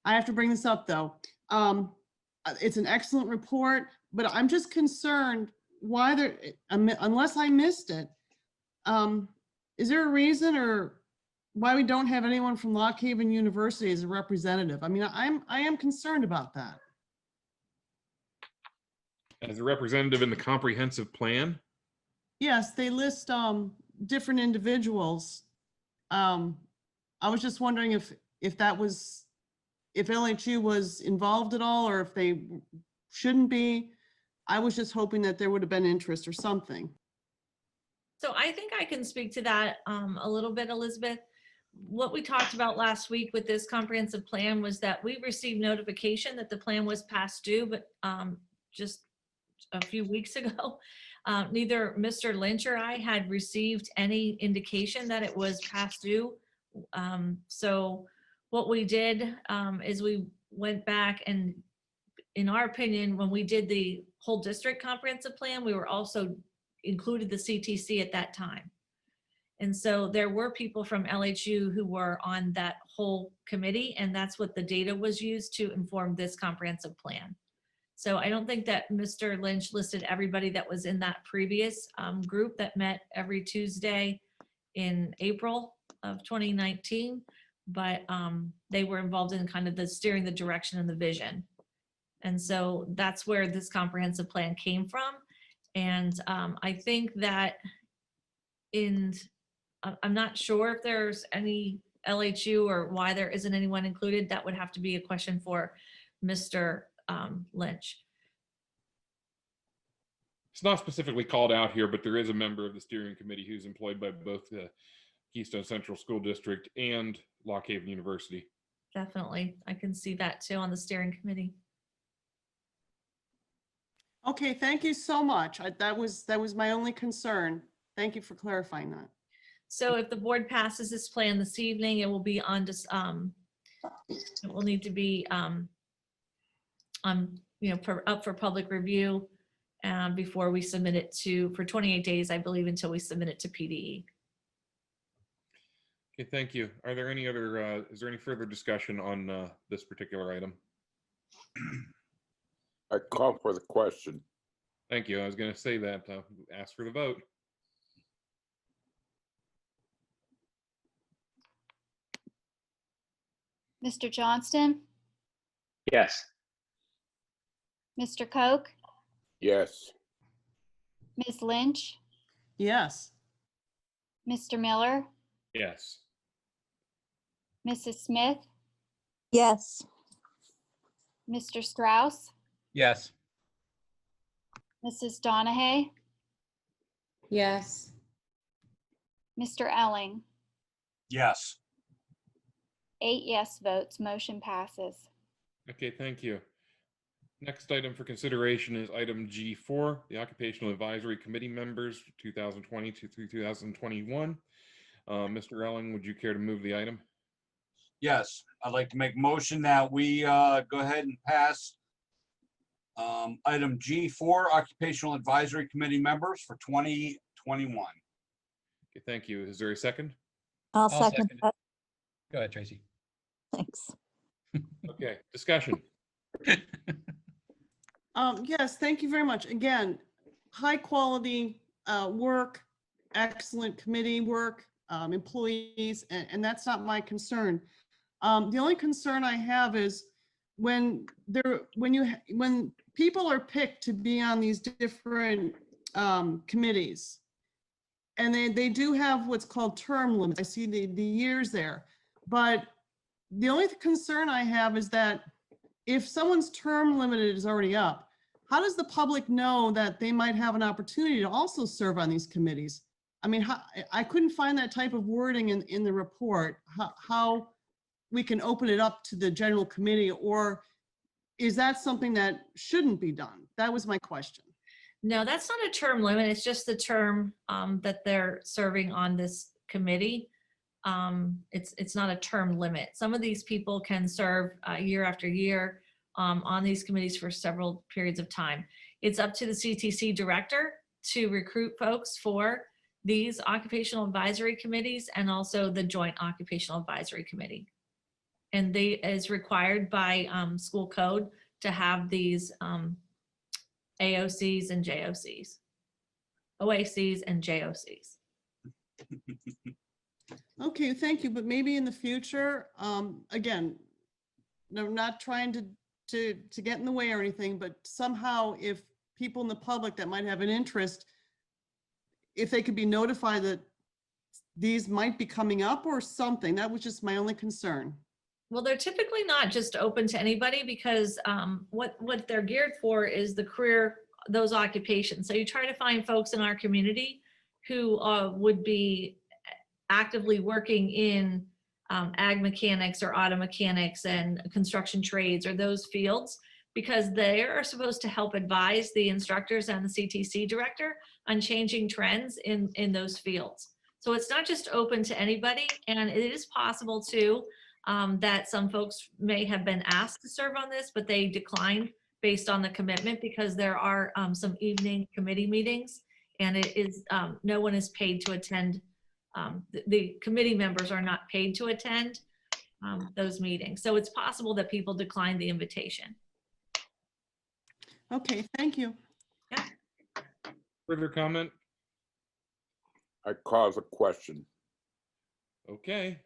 I have to bring this up, though. It's an excellent report, but I'm just concerned why unless I missed it, is there a reason or why we don't have anyone from Lock Haven University as a representative? I mean, I am concerned about that. As a representative in the comprehensive plan? Yes, they list different individuals. I was just wondering if LHU was involved at all, or if they shouldn't be. I was just hoping that there would have been interest or something. So I think I can speak to that a little bit, Elizabeth. What we talked about last week with this comprehensive plan was that we received notification that the plan was past due, but just a few weeks ago, neither Mr. Lynch or I had received any indication that it was past due. So what we did is we went back and, in our opinion, when we did the whole district comprehensive plan, we were also included the CTC at that time. And so there were people from LHU who were on that whole committee, and that's what the data was used to inform this comprehensive plan. So I don't think that Mr. Lynch listed everybody that was in that previous group that met every Tuesday in April of 2019, but they were involved in kind of the steering the direction and the vision. And so that's where this comprehensive plan came from. And I think that I'm not sure if there's any LHU or why there isn't anyone included. That would have to be a question for Mr. Lynch. It's not specifically called out here, but there is a member of the steering committee who's employed by both the Keystone Central School District and Lock Haven University. Definitely. I can see that too on the steering committee. Okay, thank you so much. That was my only concern. Thank you for clarifying that. So if the board passes this plan this evening, it will be on this, it will need to be up for public review before we submit it for 28 days, I believe, until we submit it to PDE. Okay, thank you. Are there any other, is there any further discussion on this particular item? I call for the question. Thank you. I was going to say that. Ask for the vote. Mr. Johnston, Yes. Mr. Koch, Yes. Ms. Lynch, Yes. Mr. Miller, Yes. Mrs. Smith, Yes. Mr. Strauss, Yes. Mrs. Donahue, Yes. Mr. Elling. Yes. 8 yes votes, motion passes. Okay, thank you. Next item for consideration is item G4, the Occupational Advisory Committee members, 2020 to 2021. Mr. Elling, would you care to move the item? Yes, I'd like to make a motion that we go ahead and pass item G4, Occupational Advisory Committee members for 2021. Okay, thank you. Is there a second? I'll I'll second second it. that. Go ahead, Tracy. Thanks. Okay, discussion. Yes, thank you very much. Again, high quality work, excellent committee work, employees, and that's not my concern. The only concern I have is when people are picked to be on these different committees, and they do have what's called term limits. I see the years there, but the only concern I have is that if someone's term limited is already up, how does the public know that they might have an opportunity to also serve on these committees? I mean, I couldn't find that type of wording in the report, how we can open it up to the general committee, or is that something that shouldn't be done? That was my question. No, that's not a term limit. It's just the term that they're serving on this committee. It's not a term limit. Some of these people can serve year after year on these committees for several periods of time. It's up to the CTC director to recruit folks for these occupational advisory committees and also the joint occupational advisory committee. And they is required by school code to have these AOCs and JOCs, OACs and JOCs. Okay, thank you. But maybe in the future, again, no, not trying to get in the way or anything, but somehow if people in the public that might have an interest, if they could be notified that these might be coming up or something, that was just my only concern. Well, they're typically not just open to anybody because what they're geared for is the career, those occupations. So you try to find folks in our community who would be actively working in ag mechanics or auto mechanics and construction trades or those fields, because they are supposed to help advise the instructors and the CTC director on changing trends in those fields. So it's not just open to anybody, and it is possible too that some folks may have been asked to serve on this, but they declined based on the commitment because there are some evening committee meetings, and it is no one is paid to attend. The committee members are not paid to attend those meetings. So it's possible that people declined the invitation. Okay, thank you. Yeah. Further comment? I call the question. Okay.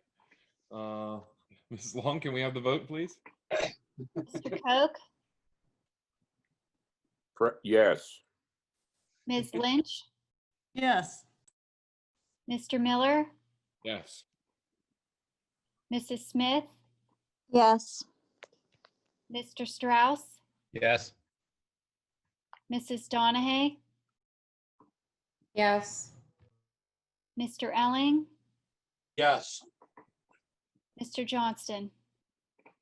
Mrs. Long, can we have the vote, please? Mr. Koch, Yes. Ms. Lynch, Yes. Mr. Miller, Yes. Mrs. Smith, Yes. Mr. Strauss, Yes. Mrs. Donahue, Yes. Mr. Elling, Yes. Mr. Johnston.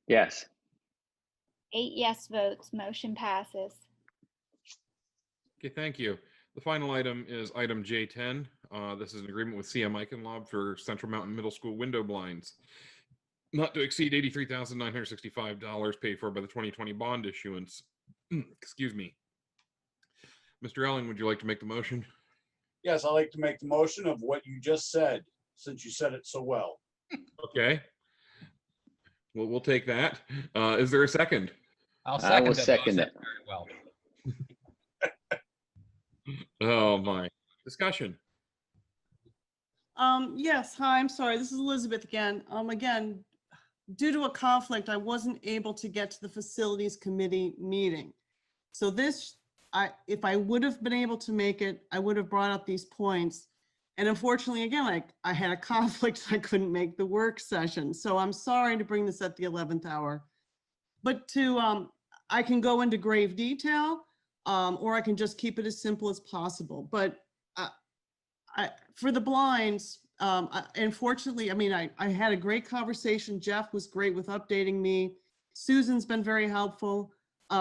Yes. 8 yes votes, motion passes. Okay, thank you. The final item is item J10. This is an agreement with CM Eichenlob for Central Mountain Middle School window blinds, not to exceed $83,965 paid for by the 2020 bond issuance. Excuse me. Mr. Elling, would you like to make the motion? Yes, I'd like to make the motion of what you just said, since you said it so well. Okay. Well, we'll take that. Is there a second? I'll I will second that. second it. Very well. Oh my. Discussion. Yes, hi, I'm sorry. This is Elizabeth again. Again, due to a conflict, I wasn't able to get to the facilities committee meeting. So this if I would have been able to make it, I would have brought up these points. And unfortunately, again, I had a conflict. I couldn't make the work session. So I'm sorry to bring this at the 11th hour. But I can go into grave detail, or I can just keep it as simple as possible. But for the blinds, unfortunately, I mean, I had a great conversation. Jeff was great with updating me. Susan's been very helpful.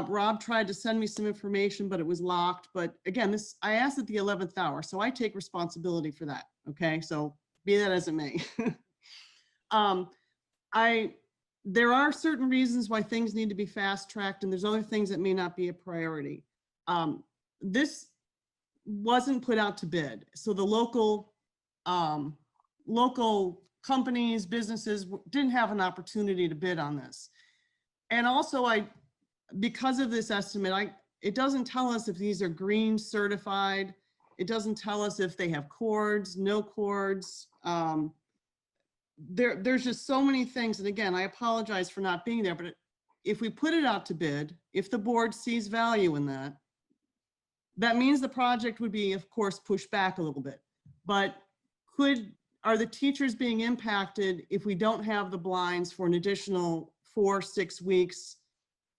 Rob tried to send me some information, but it was locked. But again, I asked at the 11th hour, so I take responsibility for that. Okay, so be that as it may. There are certain reasons why things need to be fast tracked, and there's other things that may not be a priority. This wasn't put out to bid, so the local companies, businesses didn't have an opportunity to bid on this. And also, because of this estimate, it doesn't tell us if these are green certified. It doesn't tell us if they have cords, no cords. There's just so many things. And again, I apologize for not being there, but if we put it out to bid, if the board sees value in that, that means the project would be, of course, pushed back a little bit. But are the teachers being impacted if we don't have the blinds for an additional 4-6 weeks?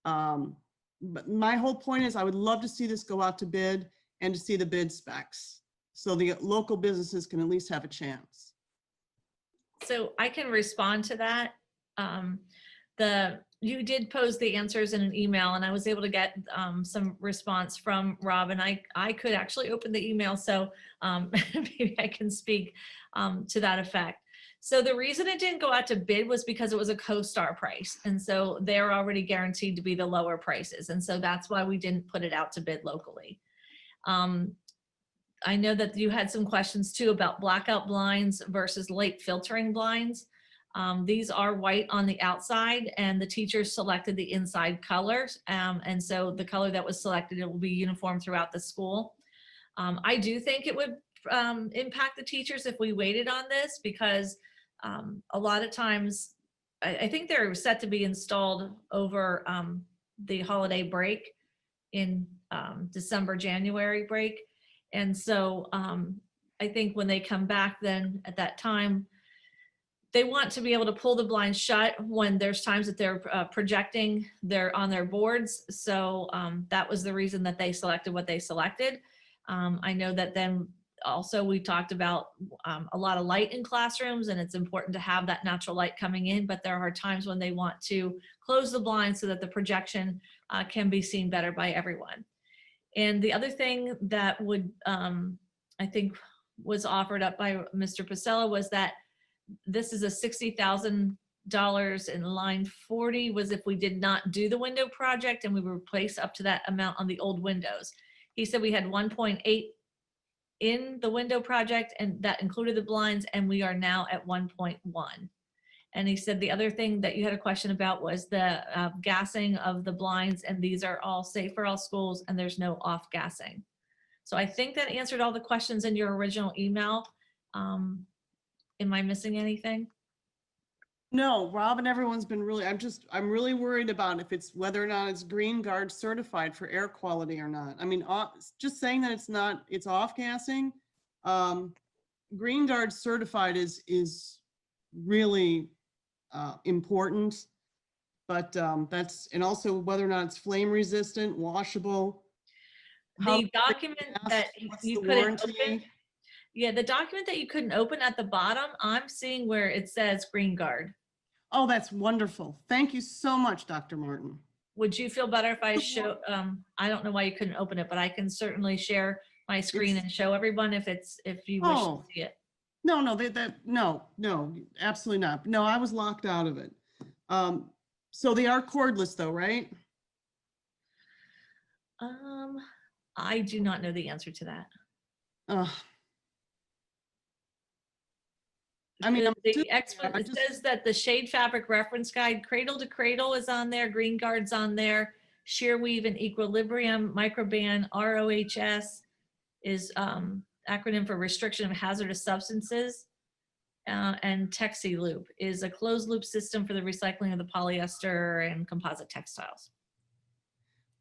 But my whole point is I would love to see this go out to bid and to see the bid specs, so the local businesses can at least have a chance. So I can respond to that. You did pose the answers in an email, and I was able to get some response from Rob, and I could actually open the email, so maybe I can speak to that effect. So the reason it didn't go out to bid was because it was a co-star price, and so they're already guaranteed to be the lower prices, and so that's why we didn't put it out to bid locally. I know that you had some questions too about blackout blinds versus light filtering blinds. These are white on the outside, and the teachers selected the inside colors. And so the color that was selected, it will be uniform throughout the school. I do think it would impact the teachers if we waited on this, because a lot of times, I think they're set to be installed over the holiday break in December, January break. And so I think when they come back then at that time, they want to be able to pull the blinds shut when there's times that they're projecting on their boards. So that was the reason that they selected what they selected. I know that then also we talked about a lot of light in classrooms, and it's important to have that natural light coming in, but there are times when they want to close the blinds so that the projection can be seen better by everyone. And the other thing that would, I think was offered up by Mr. Pasella was that this is a $60,000 in line 40 was if we did not do the window project and we would replace up to that amount on the old windows. He said we had 1.8 in the window project, and that included the blinds, and we are now at 1.1. And he said the other thing that you had a question about was the gassing of the blinds, and these are all safe for all schools, and there's no off gassing. So I think that answered all the questions in your original email. Am I missing anything? No, Rob and everyone's been really, I'm really worried about whether or not it's Green Guard certified for air quality or not. I mean, just saying that it's off gassing. Green Guard certified is really important, but and also whether or not it's flame resistant, washable. The document that you couldn't open. Yeah, the document that you couldn't open at the bottom, I'm seeing where it says Green Guard. Oh, that's wonderful. Thank you so much, Dr. Martin. Would you feel better if I show, I don't know why you couldn't open it, but I can certainly share my screen and show everyone if you wish to see it. No, no, absolutely not. No, I was locked out of it. So they are cordless though, right? I do not know the answer to that. I mean, it says that the shade fabric reference guide, cradle to cradle is on there, Green Guard's on there, shear weave and equilibrium, microban, ROHS is acronym for restriction of hazardous substances, and Texi Loop is a closed loop system for the recycling of the polyester and composite textiles.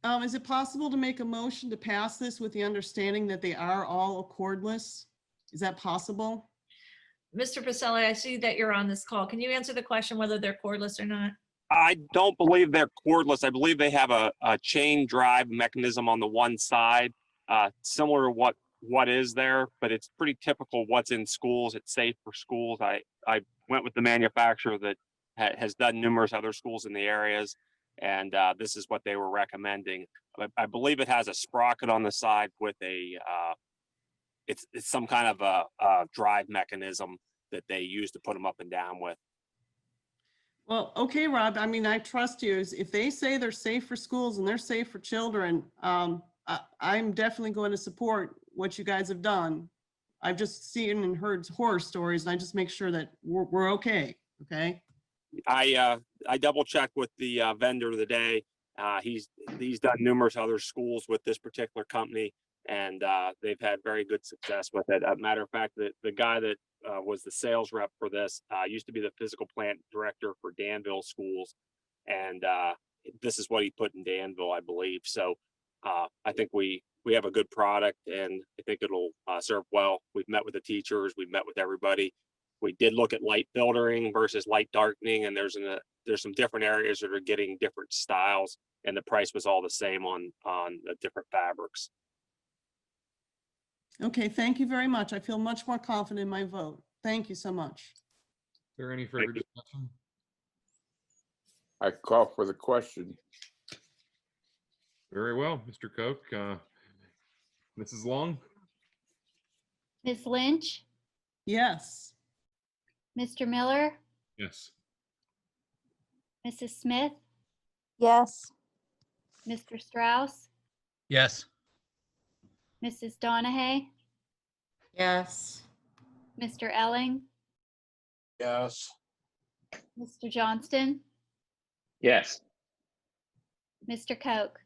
Is it possible to make a motion to pass this with the understanding that they are all cordless? Is that possible? Mr. Pacelli, I see that you're on this call. Can you answer the question whether they're cordless or not? I don't believe they're cordless. I believe they have a chain drive mechanism on the one side, similar to what is there, but it's pretty typical what's in schools. It's safe for schools. I went with the manufacturer that has done numerous other schools in the areas, and this is what they were recommending. I believe it has a sprocket on the side with it's some kind of a drive mechanism that they use to put them up and down with. Well, okay, Rob, I mean, I trust you. If they say they're safe for schools and they're safe for children, I'm definitely going to support what you guys have done. I've just seen and heard horror stories, and I just make sure that we're okay, okay? I double checked with the vendor today. He's done numerous other schools with this particular company, and they've had very good success with it. As a matter of fact, the guy that was the sales rep for this used to be the physical plant director for Danville schools, and this is what he put in Danville, I believe. So I think we have a good product, and I think it'll serve well. We've met with the teachers, we've met with everybody. We did look at light filtering versus light darkening, and there's some different areas that are getting different styles, and the price was all the same on the different fabrics. Okay, thank you very much. I feel much more confident in my vote. Thank you so much. Is there any further discussion? I call for the question. Very well, Mr. Koch. Mrs. Long? Ms. Lynch, Yes. Mr. Miller, Yes. Mrs. Smith, Yes. Mr. Strauss, Yes. Mrs. Donahue, Yes. Mr. Elling, Yes. Mr. Johnston, Yes. Mr. Koch.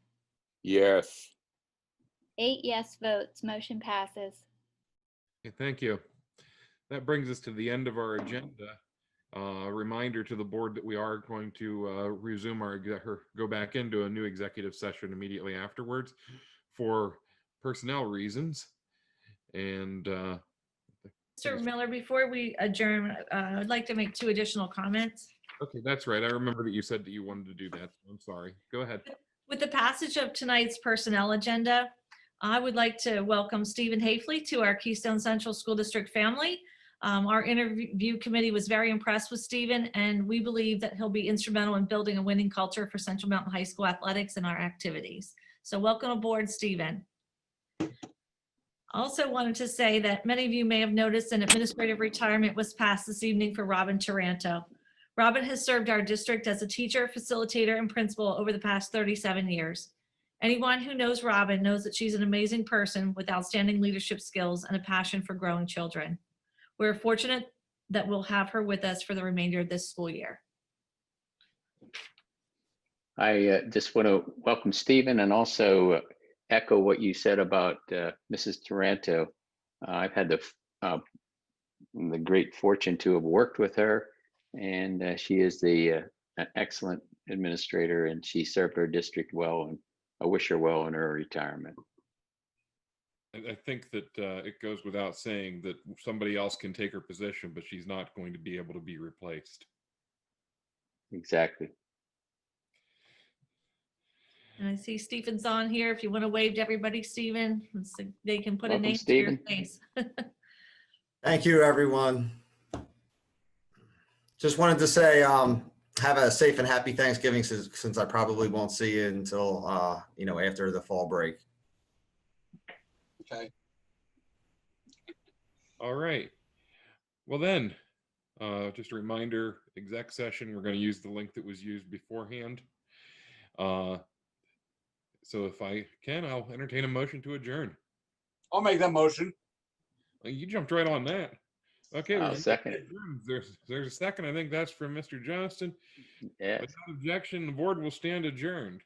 Yes. 8 yes votes, motion passes. Okay, thank you. That brings us to the end of our agenda. A reminder to the board that we are going to resume go back into a new executive session immediately afterwards for personnel reasons. And Mr. Miller, before we adjourn, I'd like to make 2 additional comments. okay, that's right. I remember that you said that you wanted to do that. I'm sorry. Go ahead. With the passage of tonight's personnel agenda, I would like to welcome Stephen Hafley to our Keystone Central School District family. Our interview committee was very impressed with Stephen, and we believe that he'll be instrumental in building a winning culture for Central Mountain High School athletics and our activities. So welcome aboard, Stephen. Also wanted to say that many of you may have noticed an administrative retirement was passed this evening for Robin Taranto. Robin has served our district as a teacher, facilitator, and principal over the past 37 years. Anyone who knows Robin knows that she's an amazing person with outstanding leadership skills and a passion for growing children. We're fortunate that we'll have her with us for the remainder of this school year. I just want to welcome Stephen and also echo what you said about Mrs. Taranto. I've had the great fortune to have worked with her, and she is an excellent administrator, and she served our district well, and I wish her well in her retirement. I think that it goes without saying that somebody else can take her position, but she's not going to be able to be replaced. Exactly. And I see Stephen's on here. If you want to wave to everybody, Stephen, so they can put Welcome, a name to your Stephen. face. Thank you, everyone. Just wanted to say, have a safe and happy Thanksgiving since I probably won't see you until, after the fall break. Okay. All right. Well then, just a reminder, exec session, we're going to use the link that was used beforehand. So if I can, I'll entertain a motion to adjourn. I'll make that motion. Well, you jumped right on that. Okay. I'll second it. There's a second. I think that's from Mr. Johnston. Yes. Without objection, the board will stand adjourned.